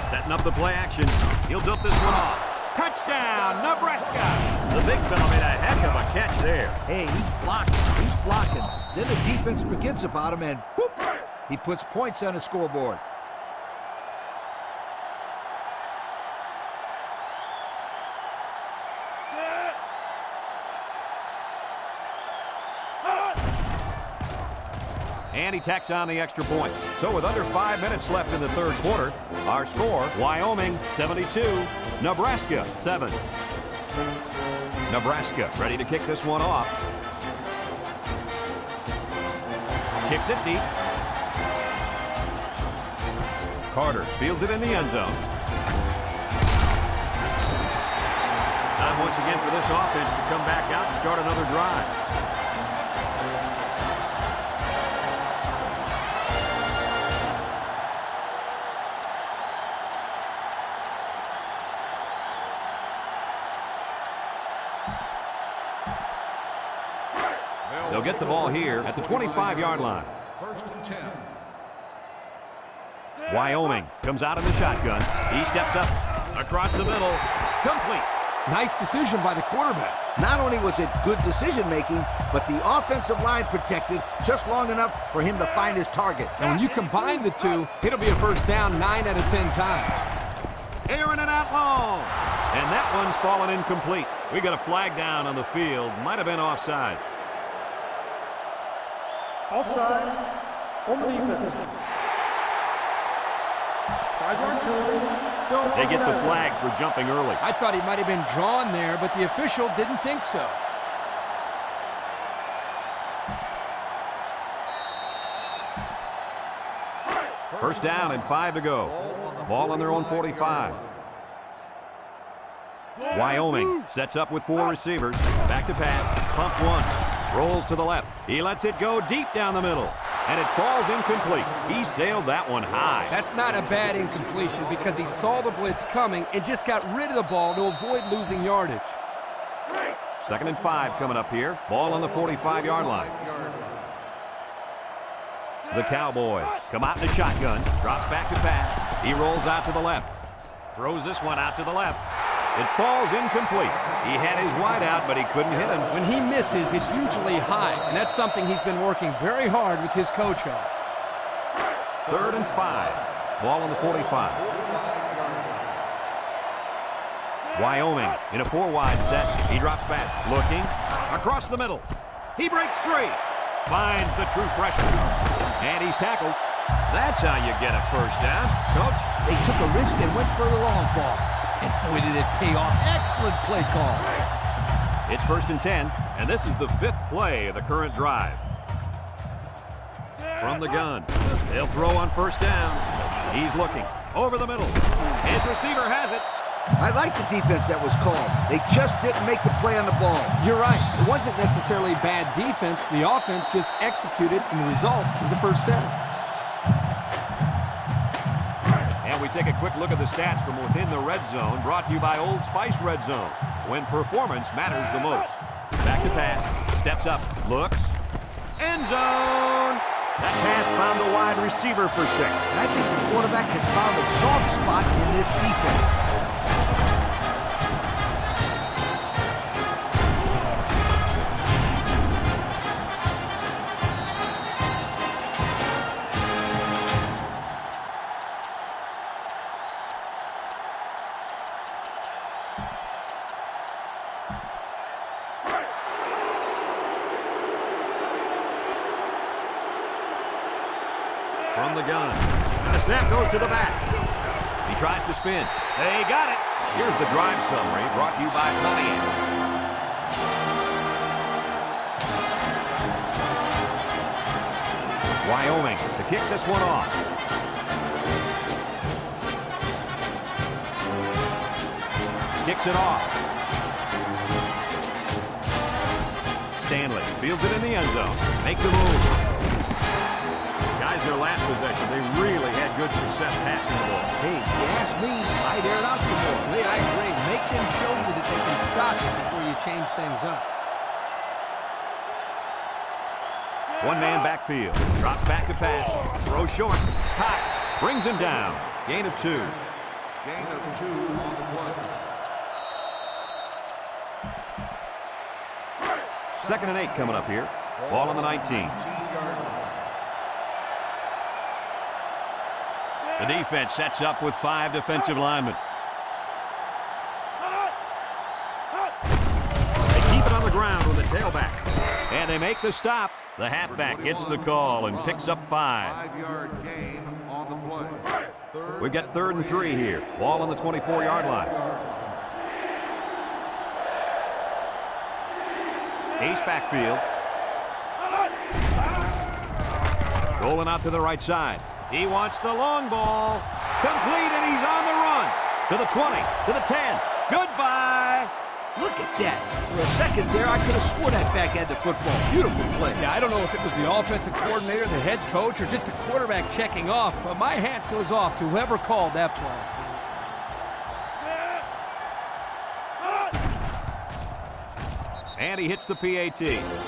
Setting up the play action. He'll dump this one off. Touchdown, Nebraska! The big fella made a heck of a catch there. Hey, he's blocking. He's blocking. Then the defense forgets about him and whoop, he puts points on the scoreboard. And he tacks on the extra point. So with under 5 minutes left in the 3rd quarter, our score, Wyoming 72, Nebraska 7. Nebraska ready to kick this one off. Kicks it deep. Carter fields it in the end zone. Time once again for this offense to come back out and start another drive. They'll get the ball here at the 25-yard line. 1st and 10. Wyoming comes out in the shotgun. He steps up across the middle. Complete. Nice decision by the quarterback. Not only was it good decision-making, but the offensive line protected just long enough for him to find his target. And when you combine the two, it'll be a 1st down 9 out of 10 times. Airing it out long. And that one's fallen incomplete. We got a flag down on the field. Might have been offsides. Offsides on the defense. 5-yard penalty. Still They get the flag for jumping early. I thought he might have been drawn there, but the official didn't think so. First down and 5 to go. Ball on their own 45. Wyoming sets up with 4 receivers. Back to pass. Pumps once. Rolls to the left. He lets it go deep down the middle. And it falls incomplete. He sailed that one high. That's not a bad incompletion because he saw the blitz coming and just got rid of the ball to avoid losing yardage. 2nd and 5 coming up here. Ball on the 45-yard line. The Cowboys come out in the shotgun. Drops back to pass. He rolls out to the left. Throws this one out to the left. It falls incomplete. He had his wide out, but he couldn't hit him. When he misses, it's usually high, and that's something he's been working very hard with his coach on. 3rd and 5. Ball on the 45. Wyoming in a 4-wide set. He drops back. Looking. Across the middle. He breaks free. Finds the true freshman. And he's tackled. That's how you get a first down. Coach? They took a risk and went for the long ball. And boy, did it pay off. Excellent play call. It's 1st and 10, and this is the 5th play of the current drive. From the gun. They'll throw on 1st down. He's looking. Over the middle. His receiver has it. I like the defense that was called. They just didn't make the play on the ball. You're right. It wasn't necessarily bad defense. The offense just executed, and the result was a first down. And we take a quick look at the stats from within the red zone, brought to you by Old Spice Red Zone, when performance matters the most. Back to pass, steps up, looks, end zone. That pass found the wide receiver for 6. And I think the quarterback has found a soft spot in this defense. From the gun. And the snap goes to the back. He tries to spin. They got it. Here's the drive summary brought to you by Pontiac. Wyoming to kick this one off. Kicks it off. Stanley fields it in the end zone. Makes a move. Guys, their last possession, they really had good success passing the ball. Hey, if you ask me, I'd air it out some more. Hey, I agree. Make them show you that they can stop it before you change things up. One man backfield. Drops back to pass. Throws short. Cox brings him down. Gain of 2. Gain of 2 on the play. 2nd and 8 coming up here. Ball on the 19. The defense sets up with 5 defensive linemen. They keep it on the ground with the tailback. And they make the stop. The halfback gets the call and picks up 5. 5-yard gain on the play. We've got 3rd and 3 here. Ball on the 24-yard line. Ace backfield. Rolling out to the right side. He wants the long ball. Complete, and he's on the run. To the 20, to the 10. Goodbye. Look at that. For a second there, I could have swore that back had the football. Beautiful play. Yeah, I don't know if it was the offensive coordinator, the head coach, or just a quarterback checking off, but my hat goes off to whoever called that play. And he hits the PAT.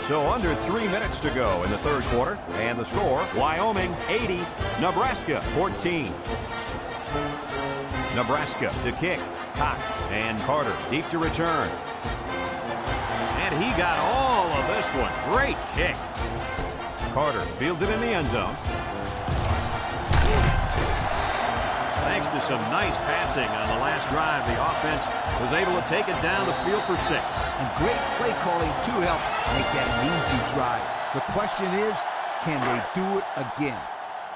So under 3 minutes to go in the 3rd quarter. And the score, Wyoming 80, Nebraska 14. Nebraska to kick. Cox and Carter deep to return. And he got all of this one. Great kick. Carter fields it in the end zone. Thanks to some nice passing on the last drive, the offense was able to take it down the field for 6. And great play calling, too, helped make that an easy drive. The question is, can they do it again?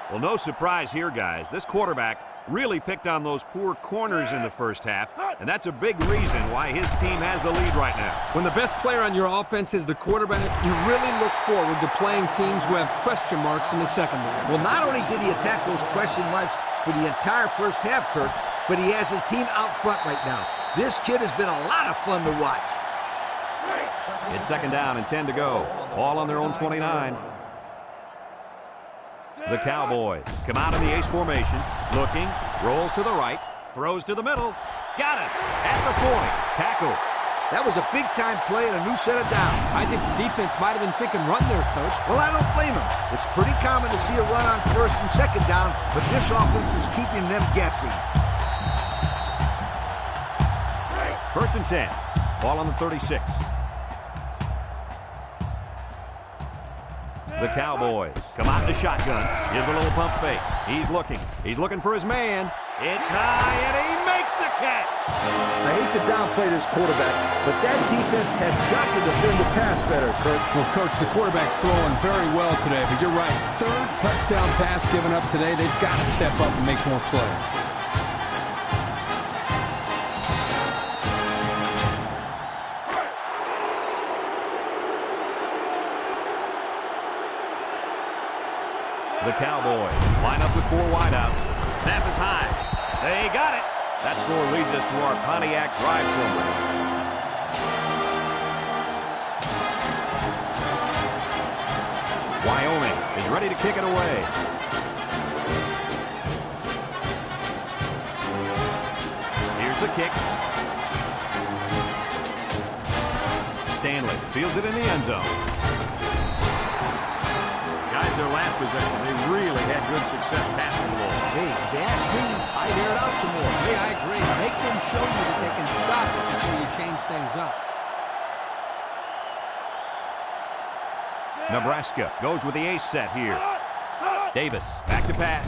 Well, no surprise here, guys. This quarterback really picked on those poor corners in the first half, and that's a big reason why his team has the lead right now. When the best player on your offense is the quarterback, you really look forward to playing teams who have question marks in the secondary. Well, not only did he attack those question marks for the entire first half, Kurt, but he has his team out front right now. This kid has been a lot of fun to watch. It's 2nd down and 10 to go. Ball on their own 29. The Cowboys come out in the ace formation. Looking, rolls to the right, throws to the middle. Got it at the point. Tackle. That was a big-time play and a new set of downs. I think the defense might have been thinking run there, Coach. Well, I don't blame him. It's pretty common to see a run on first and second down, but this offense is keeping them guessing. First and 10. Ball on the 36. The Cowboys come out in the shotgun. Gives a little pump fake. He's looking. He's looking for his man. It's high, and he makes the catch. I hate to downplay this quarterback, but that defense has got to defend the pass better, Kurt. Well, Coach, the quarterback's throwing very well today, but you're right. Third touchdown pass given up today. They've got to step up and make more plays. The Cowboys line up with 4 wideouts. Snap is high. They got it. That score leads us to our Pontiac drive summary. Wyoming is ready to kick it away. Here's the kick. Stanley fields it in the end zone. Guys, their last possession, they really had good success passing the ball. Hey, they asked me, I'd air it out some more. Hey, I agree. Make them show you that they can stop it before you change things up. Nebraska goes with the ace set here. Davis, back to pass.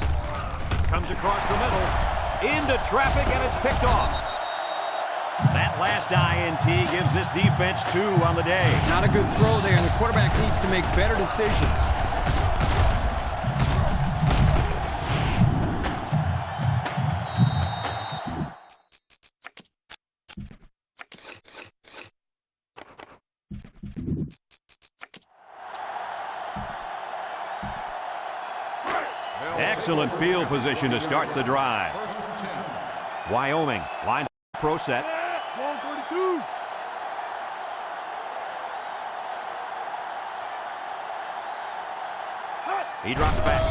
Comes across the middle. Into traffic, and it's picked off. That last INT gives this defense 2 on the day. Not a good throw there, and the quarterback needs to make better decisions. Excellent field position to start the drive. Wyoming lines pro set. He drops back.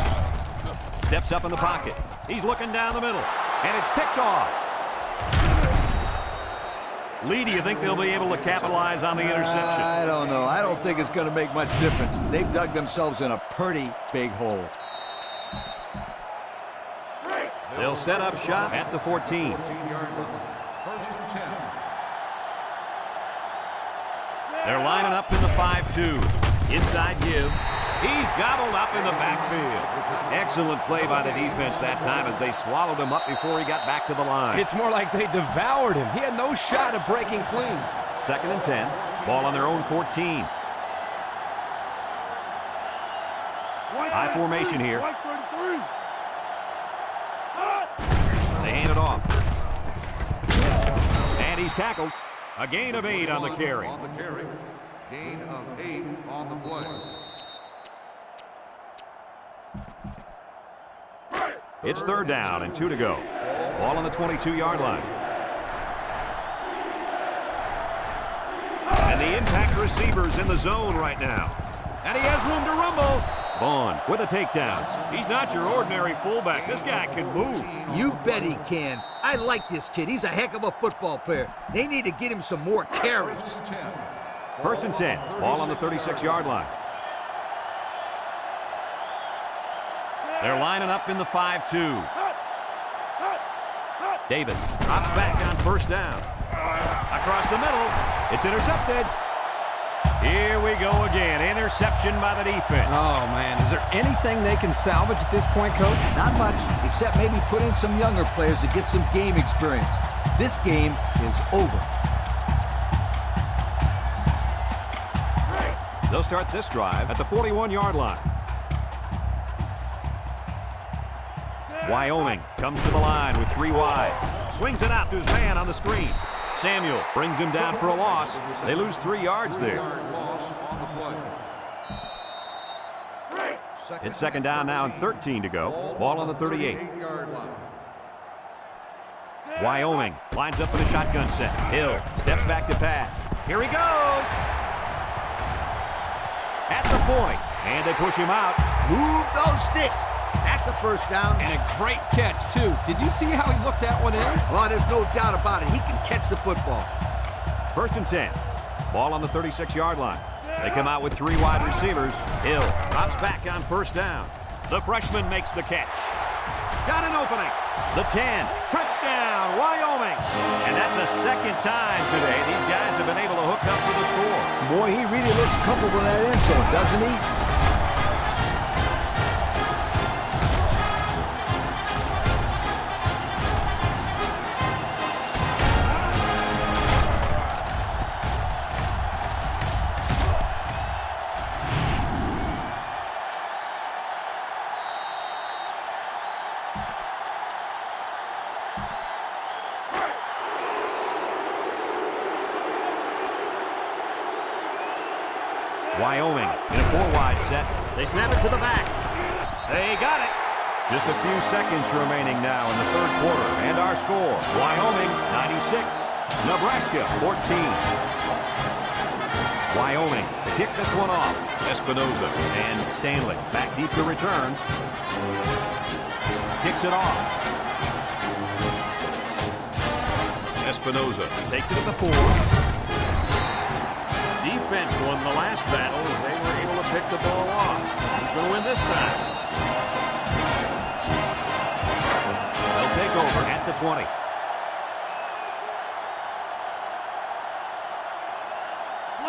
Steps up in the pocket. He's looking down the middle. And it's picked off. Lee, do you think they'll be able to capitalize on the interception? I don't know. I don't think it's going to make much difference. They've dug themselves in a pretty big hole. They'll set up shop at the 14. 14-yard line. First and 10. They're lining up in the 5-2. Inside give. He's gobbled up in the backfield. Excellent play by the defense that time as they swallowed him up before he got back to the line. It's more like they devoured him. He had no shot of breaking clean. Second and 10. Ball on their own 14. High formation here. They hand it off. And he's tackled. A gain of 8 on the carry. On the carry. Gain of 8 on the play. It's third down and 2 to go. Ball on the 22-yard line. And the impact receiver's in the zone right now. And he has room to rumble. Vaughn with a takedown. He's not your ordinary fullback. This guy can move. You bet he can. I like this kid. He's a heck of a football player. They need to get him some more carries. First and 10. Ball on the 36-yard line. They're lining up in the 5-2. Davis drops back on first down. Across the middle. It's intercepted. Here we go again. Interception by the defense. Oh, man. Is there anything they can salvage at this point, Coach? Not much, except maybe put in some younger players to get some game experience. This game is over. They'll start this drive at the 41-yard line. Wyoming comes to the line with 3 wide. Swings it out to his man on the screen. Samuel brings him down for a loss. They lose 3 yards there. Loss on the play. It's second down now and 13 to go. Ball on the 38. 38-yard line. Wyoming lines up in a shotgun set. Hill steps back to pass. Here he goes. At the point. And they push him out. Move those sticks. That's a first down. And a great catch, too. Did you see how he looked that one in? Oh, there's no doubt about it. He can catch the football. 1st and 10. Ball on the 36-yard line. They come out with 3 wide receivers. Hill drops back on 1st down. The freshman makes the catch. Got an opening. The 10. Touchdown, Wyoming. And that's a second time today these guys have been able to hook up for the score. Boy, he really looks comfortable in that end zone, doesn't he? Wyoming in a 4-wide set. They snap it to the back. They got it. Just a few seconds remaining now in the 3rd quarter. And our score, Wyoming 96, Nebraska 14. Wyoming to kick this one off. Espinoza and Stanley back deep to return. Kicks it off. Espinoza takes it at the 4. Defense won the last battle as they were able to pick the ball off. Who's going to win this time? They'll take over at the 20.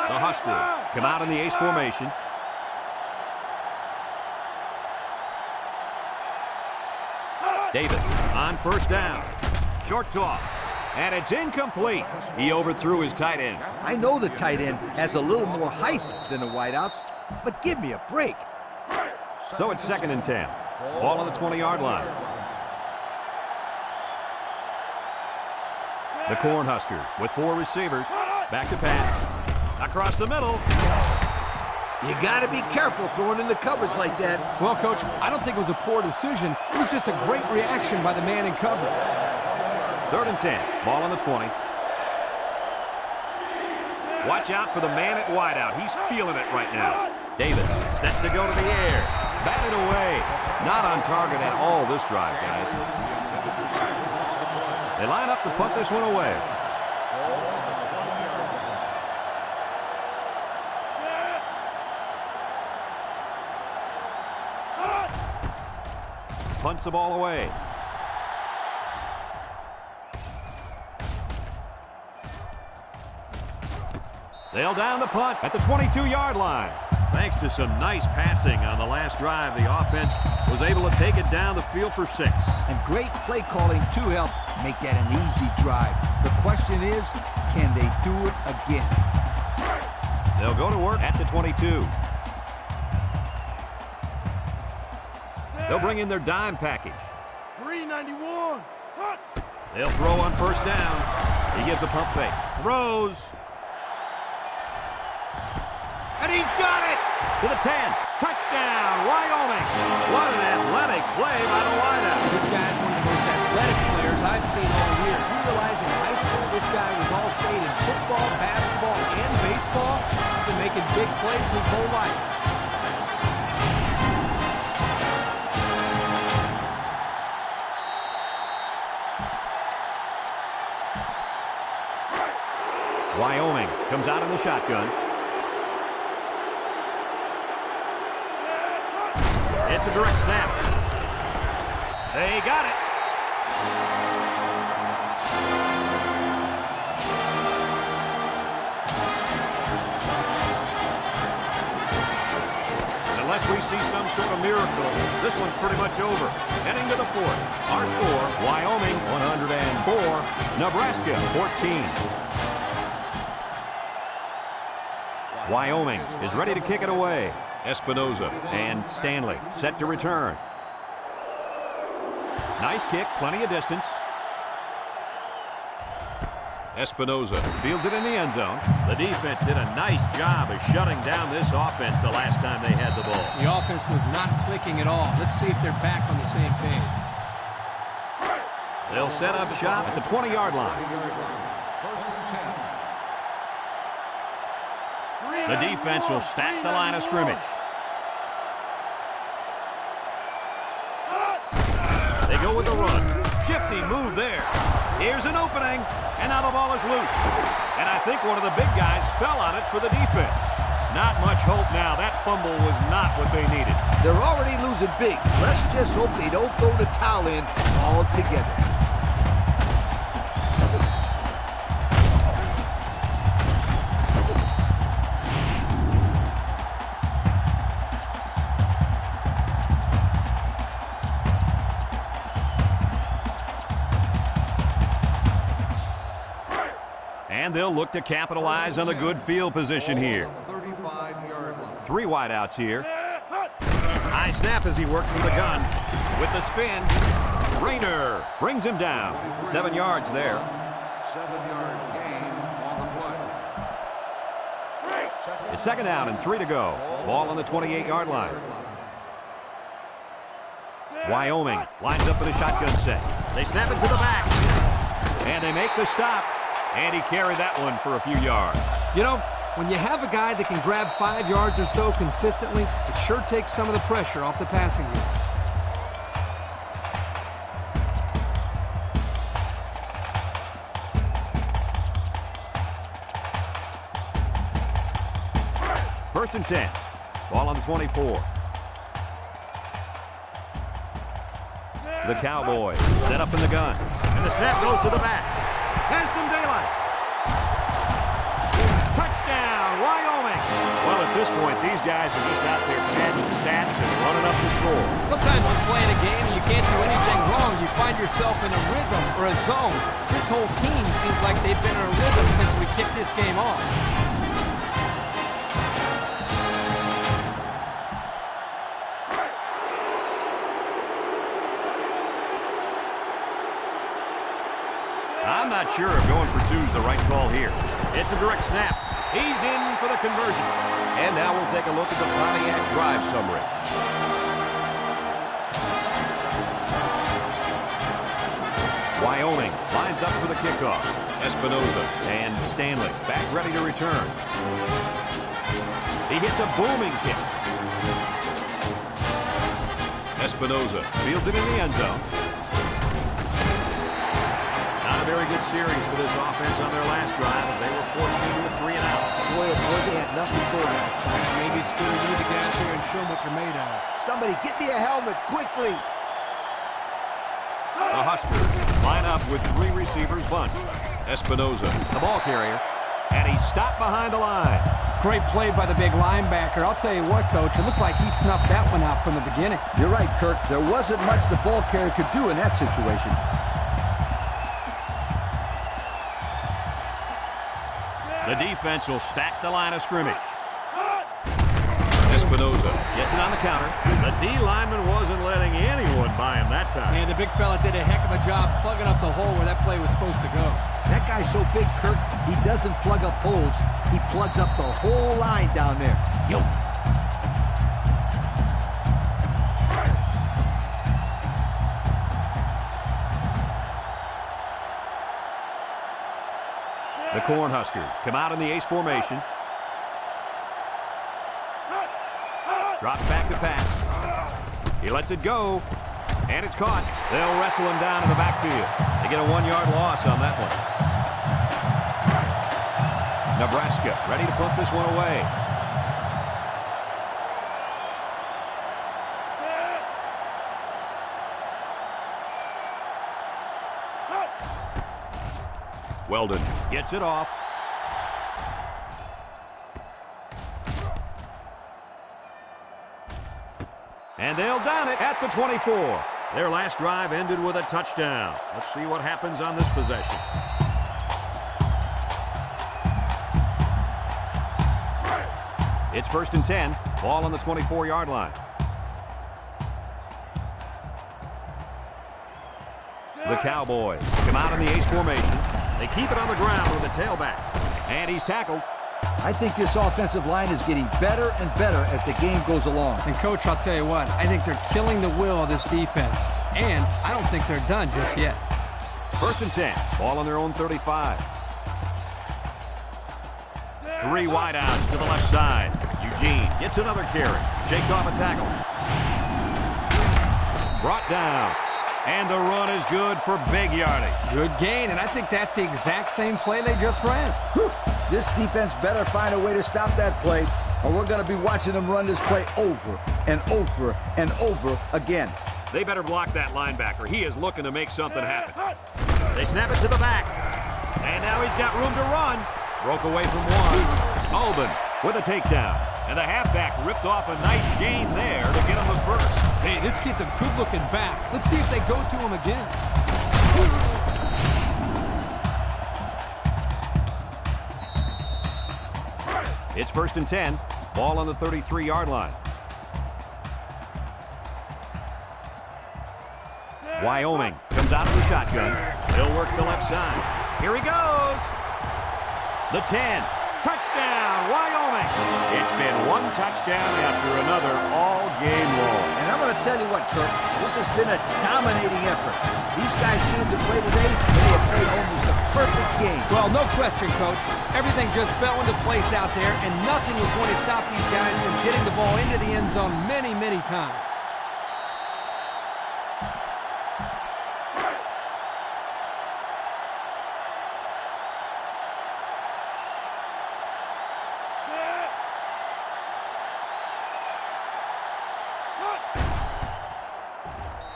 The Huskers come out in the ace formation. Davis on 1st down. Short toss. And it's incomplete. He overthrew his tight end. I know the tight end has a little more height than the wideouts, but give me a break. So it's 2nd and 10. Ball on the 20-yard line. The Cornhuskers with 4 receivers. Back to pass. Across the middle. You got to be careful throwing in the coverage like that. Well, Coach, I don't think it was a poor decision. It was just a great reaction by the man in coverage. 3rd and 10. Ball on the 20. Watch out for the man at wideout. He's feeling it right now. Davis set to go to the air. Batted away. Not on target at all this drive, guys. They line up to punt this one away. Punts the ball away. They'll down the punt at the 22-yard line. Thanks to some nice passing on the last drive, the offense was able to take it down the field for 6. And great play calling to help make that an easy drive. The question is, can they do it again? They'll go to work at the 22. They'll bring in their dime package. 391. They'll throw on 1st down. He gives a pump fake. Throws. And he's got it! To the 10. Touchdown, Wyoming. What an athletic play by the wideout. This guy's one of the most athletic players I've seen all year. You realize in high school this guy was all-state in football, basketball, and baseball. He's been making big plays his whole life. Wyoming comes out in the shotgun. It's a direct snap. They got it. Unless we see some sort of miracle, this one's pretty much over. Heading to the 4th. Our score, Wyoming 104, Nebraska 14. Wyoming is ready to kick it away. Espinoza and Stanley set to return. Nice kick, plenty of distance. Espinoza fields it in the end zone. The defense did a nice job of shutting down this offense the last time they had the ball. The offense was not clicking at all. Let's see if they're back on the same page. They'll set up shop at the 20-yard line. The defense will stack the line of scrimmage. with the run. Shifty move there. Here's an opening, and now the ball is loose. And I think one of the big guys fell on it for the defense. Not much hope now. That fumble was not what they needed. They're already losing big. Let's just hope they don't throw the towel in altogether. And they'll look to capitalize on the good field position here. 35-yard line. 3 wideouts here. High snap as he works from the gun. With the spin, Rayner brings him down. 7 yards there. 7-yard gain on the play. It's second down and 3 to go. Ball on the 28-yard line. Wyoming lines up in a shotgun set. They snap it to the back. And they make the stop. And he carried that one for a few yards. You know, when you have a guy that can grab 5 yards or so consistently, it sure takes some of the pressure off the passing game. First and 10. Ball on the 24. The Cowboys set up in the gun. And the snap goes to the back. Has some daylight. Touchdown, Wyoming. Well, at this point, these guys are just out there padding stats and running up the score. Sometimes when playing a game and you can't do anything wrong, you find yourself in a rhythm or a zone. This whole team seems like they've been in a rhythm since we kicked this game off. I'm not sure if going for 2 is the right call here. It's a direct snap. He's in for the conversion. And now we'll take a look at the Pontiac drive summary. Wyoming lines up for the kickoff. Espinoza and Stanley back ready to return. He hits a booming kick. Espinoza fields it in the end zone. Not a very good series for this offense on their last drive as they were forced into a 3 and out. Boy, oh boy, they had nothing for it last time. Maybe still need to get out here and show them what you're made of. Somebody get me a helmet quickly. The Huskers line up with 3 receivers bunched. Espinoza, the ball carrier, and he stopped behind the line. Great play by the big linebacker. I'll tell you what, Coach, it looked like he snuffed that one out from the beginning. You're right, Kirk. There wasn't much the ball carrier could do in that situation. The defense will stack the line of scrimmage. Espinoza gets it on the counter. The D lineman wasn't letting anyone by him that time. And the big fella did a heck of a job plugging up the hole where that play was supposed to go. That guy's so big, Kirk, he doesn't plug up holes. He plugs up the whole line down there. Yo. The Cornhuskers come out in the ace formation. Drops back to pass. He lets it go. And it's caught. They'll wrestle him down in the backfield. They get a 1-yard loss on that one. Nebraska ready to put this one away. Weldon gets it off. And they'll down it at the 24. Their last drive ended with a touchdown. Let's see what happens on this possession. It's first and 10. Ball on the 24-yard line. The Cowboys come out in the ace formation. They keep it on the ground with the tailback. And he's tackled. I think this offensive line is getting better and better as the game goes along. And, Coach, I'll tell you what, I think they're killing the will of this defense. And I don't think they're done just yet. First and 10. Ball on their own 35. 3 wideouts to the left side. Eugene gets another carry. Shakes off a tackle. Brought down. And the run is good for big yardage. Good gain, and I think that's the exact same play they just ran. Whew. This defense better find a way to stop that play, or we're going to be watching them run this play over and over and over again. They better block that linebacker. He is looking to make something happen. They snap it to the back. And now he's got room to run. Broke away from one. Albin with a takedown. And the halfback ripped off a nice gain there to get him the first. Hey, this kid's a good-looking back. Let's see if they go to him again. It's 1st and 10. Ball on the 33-yard line. Wyoming comes out of the shotgun. He'll work the left side. Here he goes. The 10. Touchdown, Wyoming. It's been one touchdown after another all game long. And I'm going to tell you what, Kirk, this has been a dominating effort. These guys came to play today, and they have played almost a perfect game. Well, no question, Coach. Everything just fell into place out there, and nothing was going to stop these guys from getting the ball into the end zone many, many times.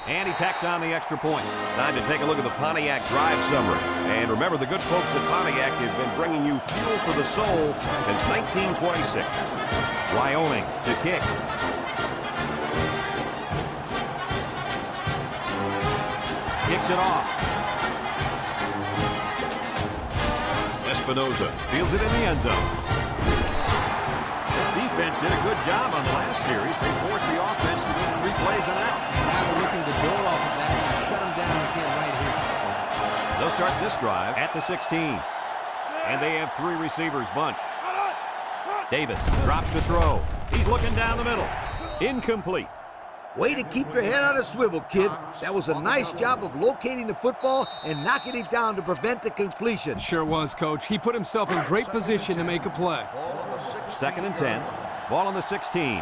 And he tacks on the extra point. Time to take a look at the Pontiac drive summary. And remember, the good folks at Pontiac have been bringing you fuel for the soul since 1926. Wyoming to kick. Kicks it off. Espinoza fields it in the end zone. This defense did a good job on the last series. They forced the offense to win 3 plays and out. Now they're looking to build off of that and shut them down again right here. They'll start this drive at the 16. And they have 3 receivers bunched. Davis drops to throw. He's looking down the middle. Incomplete. Way to keep your head on a swivel, kid. That was a nice job of locating the football and knocking it down to prevent the completion. Sure was, Coach. He put himself in great position to make a play. 2nd and 10. Ball on the 16.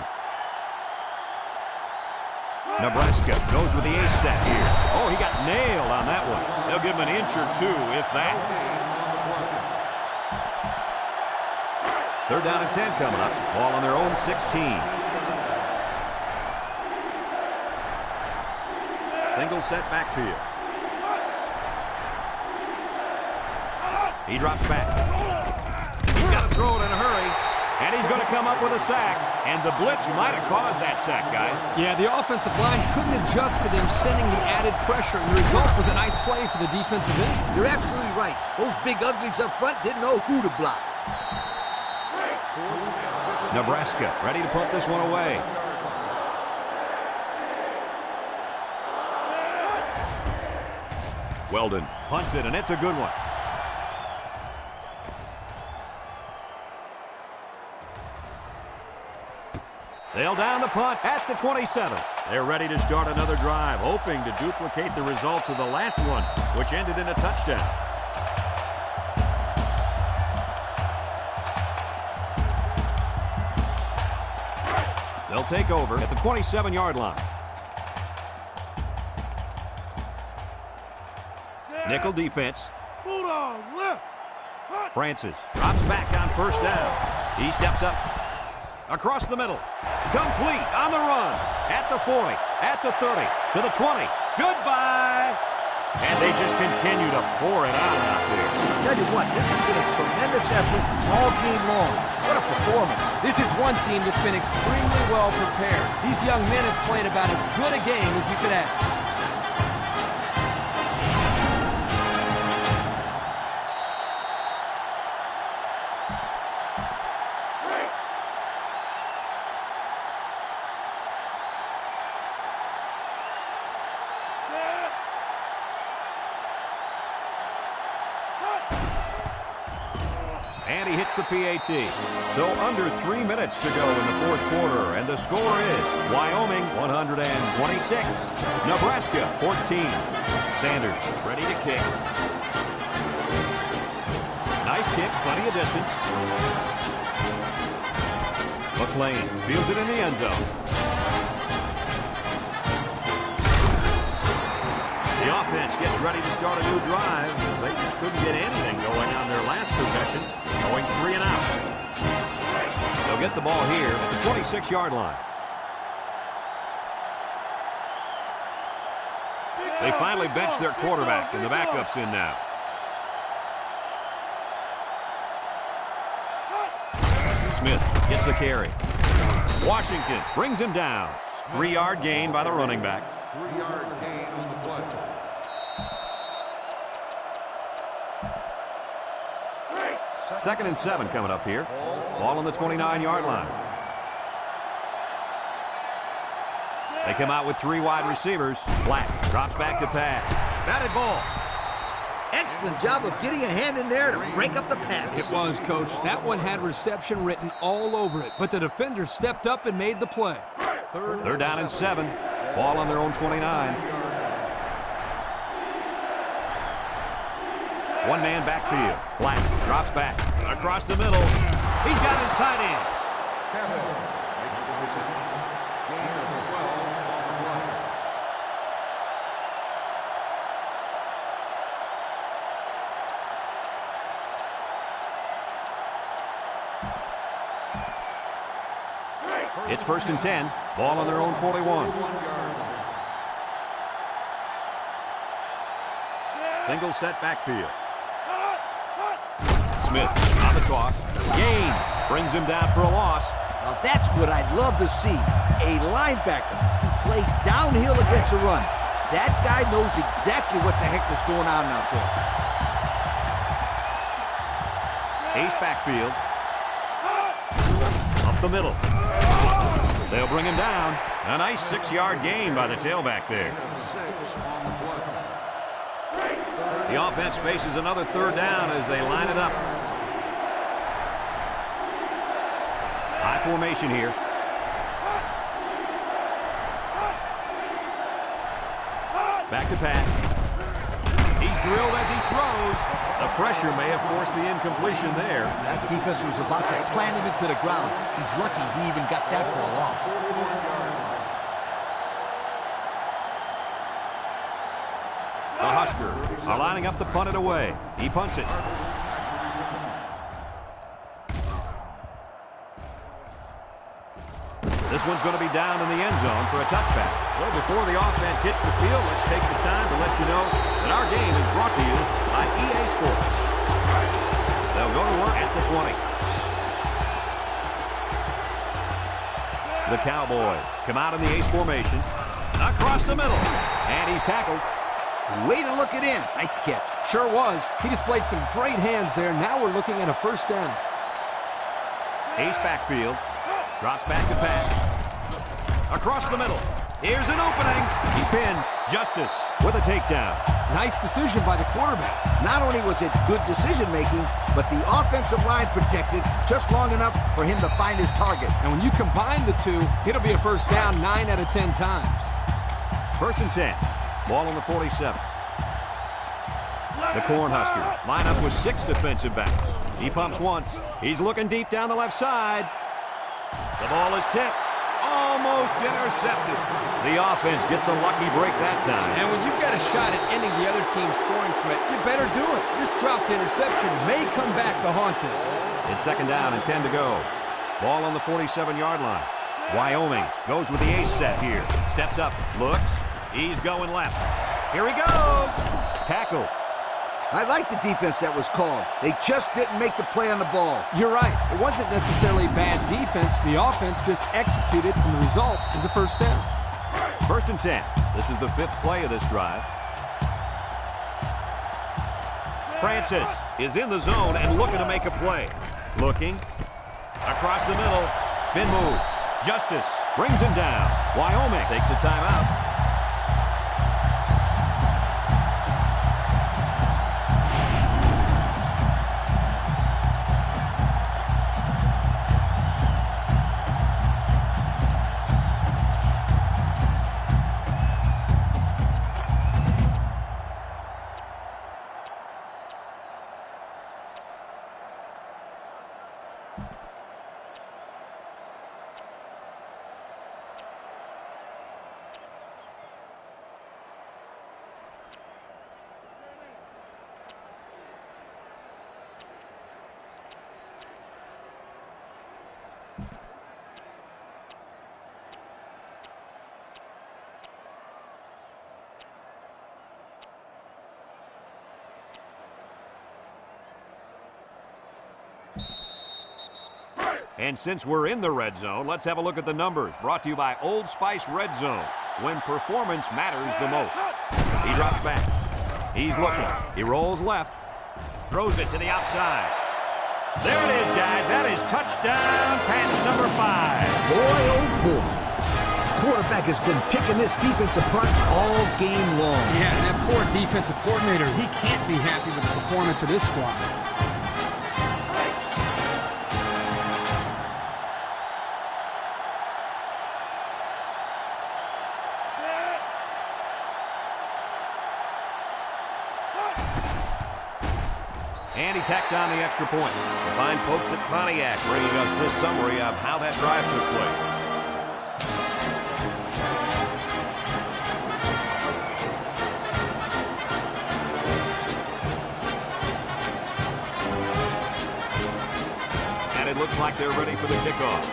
Nebraska goes with the ace set here. Oh, he got nailed on that one. They'll give him an inch or 2, if that. 3rd down and 10 coming up. Ball on their own 16. Single set backfield. He drops back. He's got to throw it in a hurry. And he's going to come up with a sack. And the blitz might have caused that sack, guys. Yeah, the offensive line couldn't adjust to them sending the added pressure, and the result was a nice play for the defensive end. You're absolutely right. Those big uglies up front didn't know who to block. Nebraska ready to punt this one away. Weldon punts it, and it's a good one. They'll down the punt at the 27. They're ready to start another drive, hoping to duplicate the results of the last one, which ended in a touchdown. They'll take over at the 27-yard line. Nickel defense. Francis drops back on 1st down. He steps up. Across the middle. Complete on the run. At the 40. At the 30. To the 20. Goodbye. And they just continue to pour it out there. I'll tell you what, this has been a tremendous effort all game long. What a performance. This is one team that's been extremely well prepared. These young men have played about as good a game as you could ask. And he hits the PAT. So under 3 minutes to go in the 4th quarter. And the score is Wyoming 126. Nebraska 14. Sanders ready to kick. Nice kick, plenty of distance. McLean fields it in the end zone. The offense gets ready to start a new drive. They just couldn't get anything going on their last possession, going 3 and out. They'll get the ball here at the 26-yard line. They finally benched their quarterback, and the backup's in now. Smith gets the carry. Washington brings him down. 3-yard gain by the running back. 3-yard gain on the play. Second and 7 coming up here. Ball on the 29-yard line. They come out with 3 wide receivers. Black drops back to pass. Batted ball. Excellent job of getting a hand in there to break up the pass. It was, Coach. That one had reception written all over it, but the defender stepped up and made the play. They're down in 7. Ball on their own 29. One-man backfield. Black drops back. Across the middle. He's got his tight end. Kevin makes the decision. Gain of 12 on the play. It's first and 10. Ball on their own 41. Single set backfield. Smith on the toss. Gain. Brings him down for a loss. Now that's what I'd love to see. A linebacker who plays downhill against a run. That guy knows exactly what the heck is going on out there. Ace backfield. Up the middle. They'll bring him down. A nice 6-yard gain by the tailback there. 6 on the play. The offense faces another third down as they line it up. High formation here. Back to Pat. He's drilled as he throws. The pressure may have forced the incompletion there. That defense was about to plant him into the ground. He's lucky he even got that ball off. The Huskers are lining up to punt it away. He punts it. This one's going to be down in the end zone for a touchback. Well, before the offense hits the field, let's take the time to let you know that our game is brought to you by EA Sports. They'll go to work at the 20. The Cowboys come out in the ace formation. Across the middle. And he's tackled. Way to look it in. Nice catch. Sure was. He displayed some great hands there. Now we're looking at a first down. Ace backfield. Drops back to pass. Across the middle. Here's an opening. He spins. Justice with a takedown. Nice decision by the quarterback. Not only was it good decision-making, but the offensive line protected just long enough for him to find his target. And when you combine the two, it'll be a first down 9 out of 10 times. First and 10. Ball on the 47. The Cornhuskers line up with 6 defensive backs. He pumps once. He's looking deep down the left side. The ball is tipped. Almost intercepted. The offense gets a lucky break that time. And when you've got a shot at ending the other team's scoring threat, you better do it. This dropped interception may come back to haunt him. It's second down and 10 to go. Ball on the 47-yard line. Wyoming goes with the ace set here. Steps up, looks. He's going left. Here he goes. Tackle. I like the defense that was called. They just didn't make the play on the ball. You're right. It wasn't necessarily bad defense. The offense just executed, and the result is a first down. First and 10. This is the 5th play of this drive. Francis is in the zone and looking to make a play. Looking. Across the middle. Spin move. Justice brings him down. Wyoming takes a timeout. And since we're in the red zone, let's have a look at the numbers. Brought to you by Old Spice Red Zone, when performance matters the most. He drops back. He's looking. He rolls left. Throws it to the outside. There it is, guys. That is touchdown pass number 5. Boy, oh boy. Quarterback has been picking this defense apart all game long. Yeah, and that poor defensive coordinator, he can't be happy with the performance of this squad. And he tacks on the extra point. The fine folks at Pontiac bringing us this summary of how that drive took place. And it looks like they're ready for the kickoff.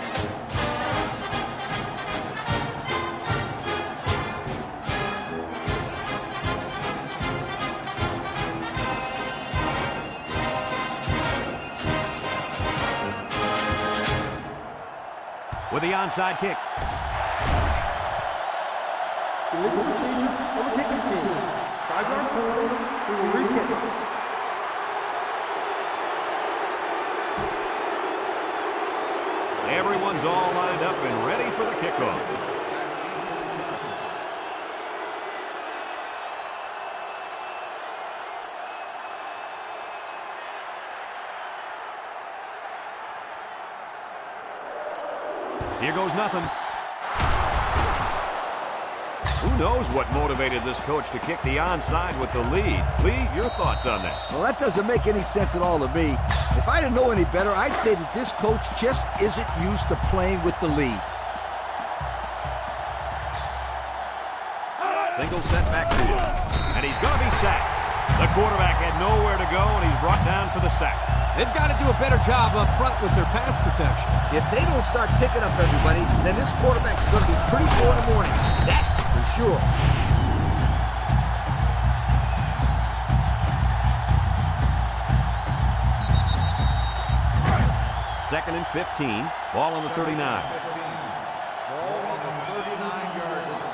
With the onside kick. Illegal procedure for the kicking team. 5-yard penalty. We will re-kick it. Everyone's all lined up and ready for the kickoff. Here goes nothing. Who knows what motivated this coach to kick the onside with the lead? Lee, your thoughts on that? Well, that doesn't make any sense at all to me. If I didn't know any better, I'd say that this coach just isn't used to playing with the lead. Single set backfield. And he's going to be sacked. The quarterback had nowhere to go, and he's brought down for the sack. They've got to do a better job up front with their pass protection. If they don't start picking up everybody, then this quarterback's going to be pretty sore in the morning. That's for sure. Second and 15. Ball on the 39. Ball on the 39-yard line.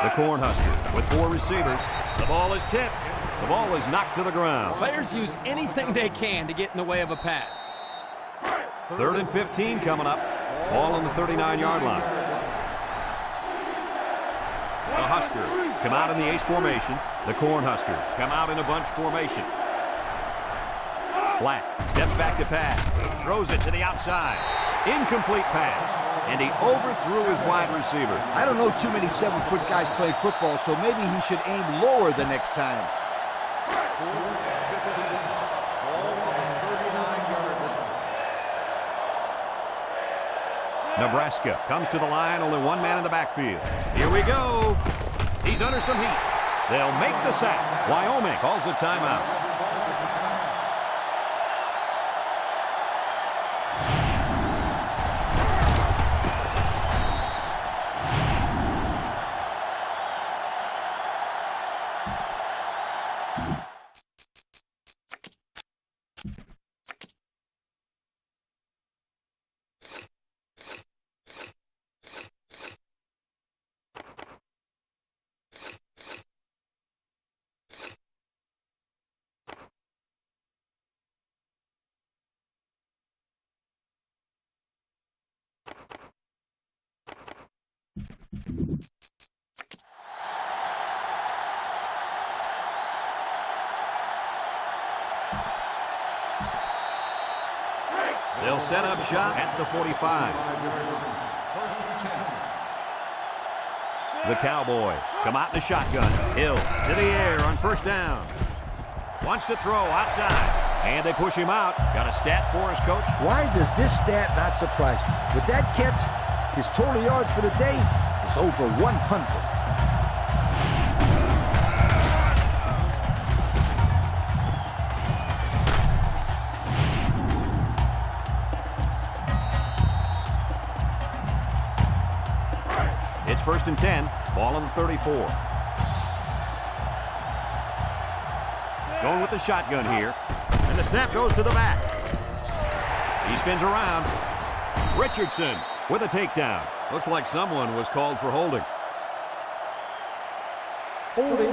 The Cornhuskers with 4 receivers. The ball is tipped. The ball is knocked to the ground. Players use anything they can to get in the way of a pass. Third and 15 coming up. Ball on the 39-yard line. The Huskers come out in the ace formation. The Cornhuskers come out in a bunch formation. Black steps back to pass. Throws it to the outside. Incomplete pass. And he overthrew his wide receiver. I don't know too many 7-foot guys playing football, so maybe he should aim lower the next time. Nebraska comes to the line, only one man in the backfield. Here we go. He's under some heat. They'll make the sack. Wyoming calls a timeout. They'll set up shop at the 45. The Cowboys come out in the shotgun. Hill to the air on first down. Wants to throw outside. And they push him out. Got a stat for us, Coach? Why does this stat not surprise me? With that catch, his total yards for the day is over 100. It's first and 10. Ball on the 34. Going with the shotgun here. And the snap goes to the back. He spins around. Richardson with a takedown. Looks like someone was called for holding. Holding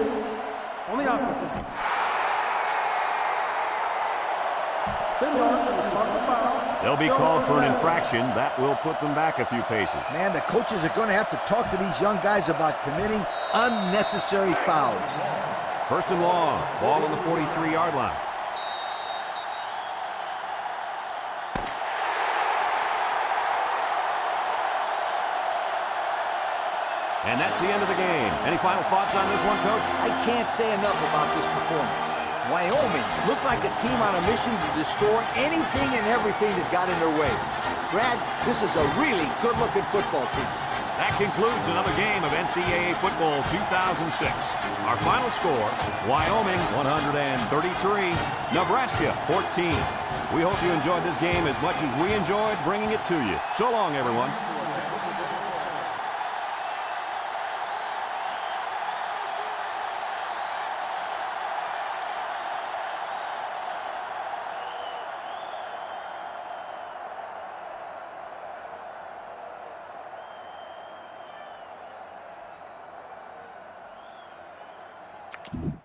on the offense. 10 yards from the spot of the foul. They'll be called for an infraction. That will put them back a few paces. Man, the coaches are going to have to talk to these young guys about committing unnecessary fouls. First and long. Ball on the 43-yard line. And that's the end of the game. Any final thoughts on this one, Coach? I can't say enough about this performance. Wyoming looked like a team on a mission to destroy anything and everything that got in their way. Brad, this is a really good-looking football team. That concludes another game of NCAA football 2006. Our final score, Wyoming 133, Nebraska 14. We hope you enjoyed this game as much as we enjoyed bringing it to you. So long, everyone. Thank you.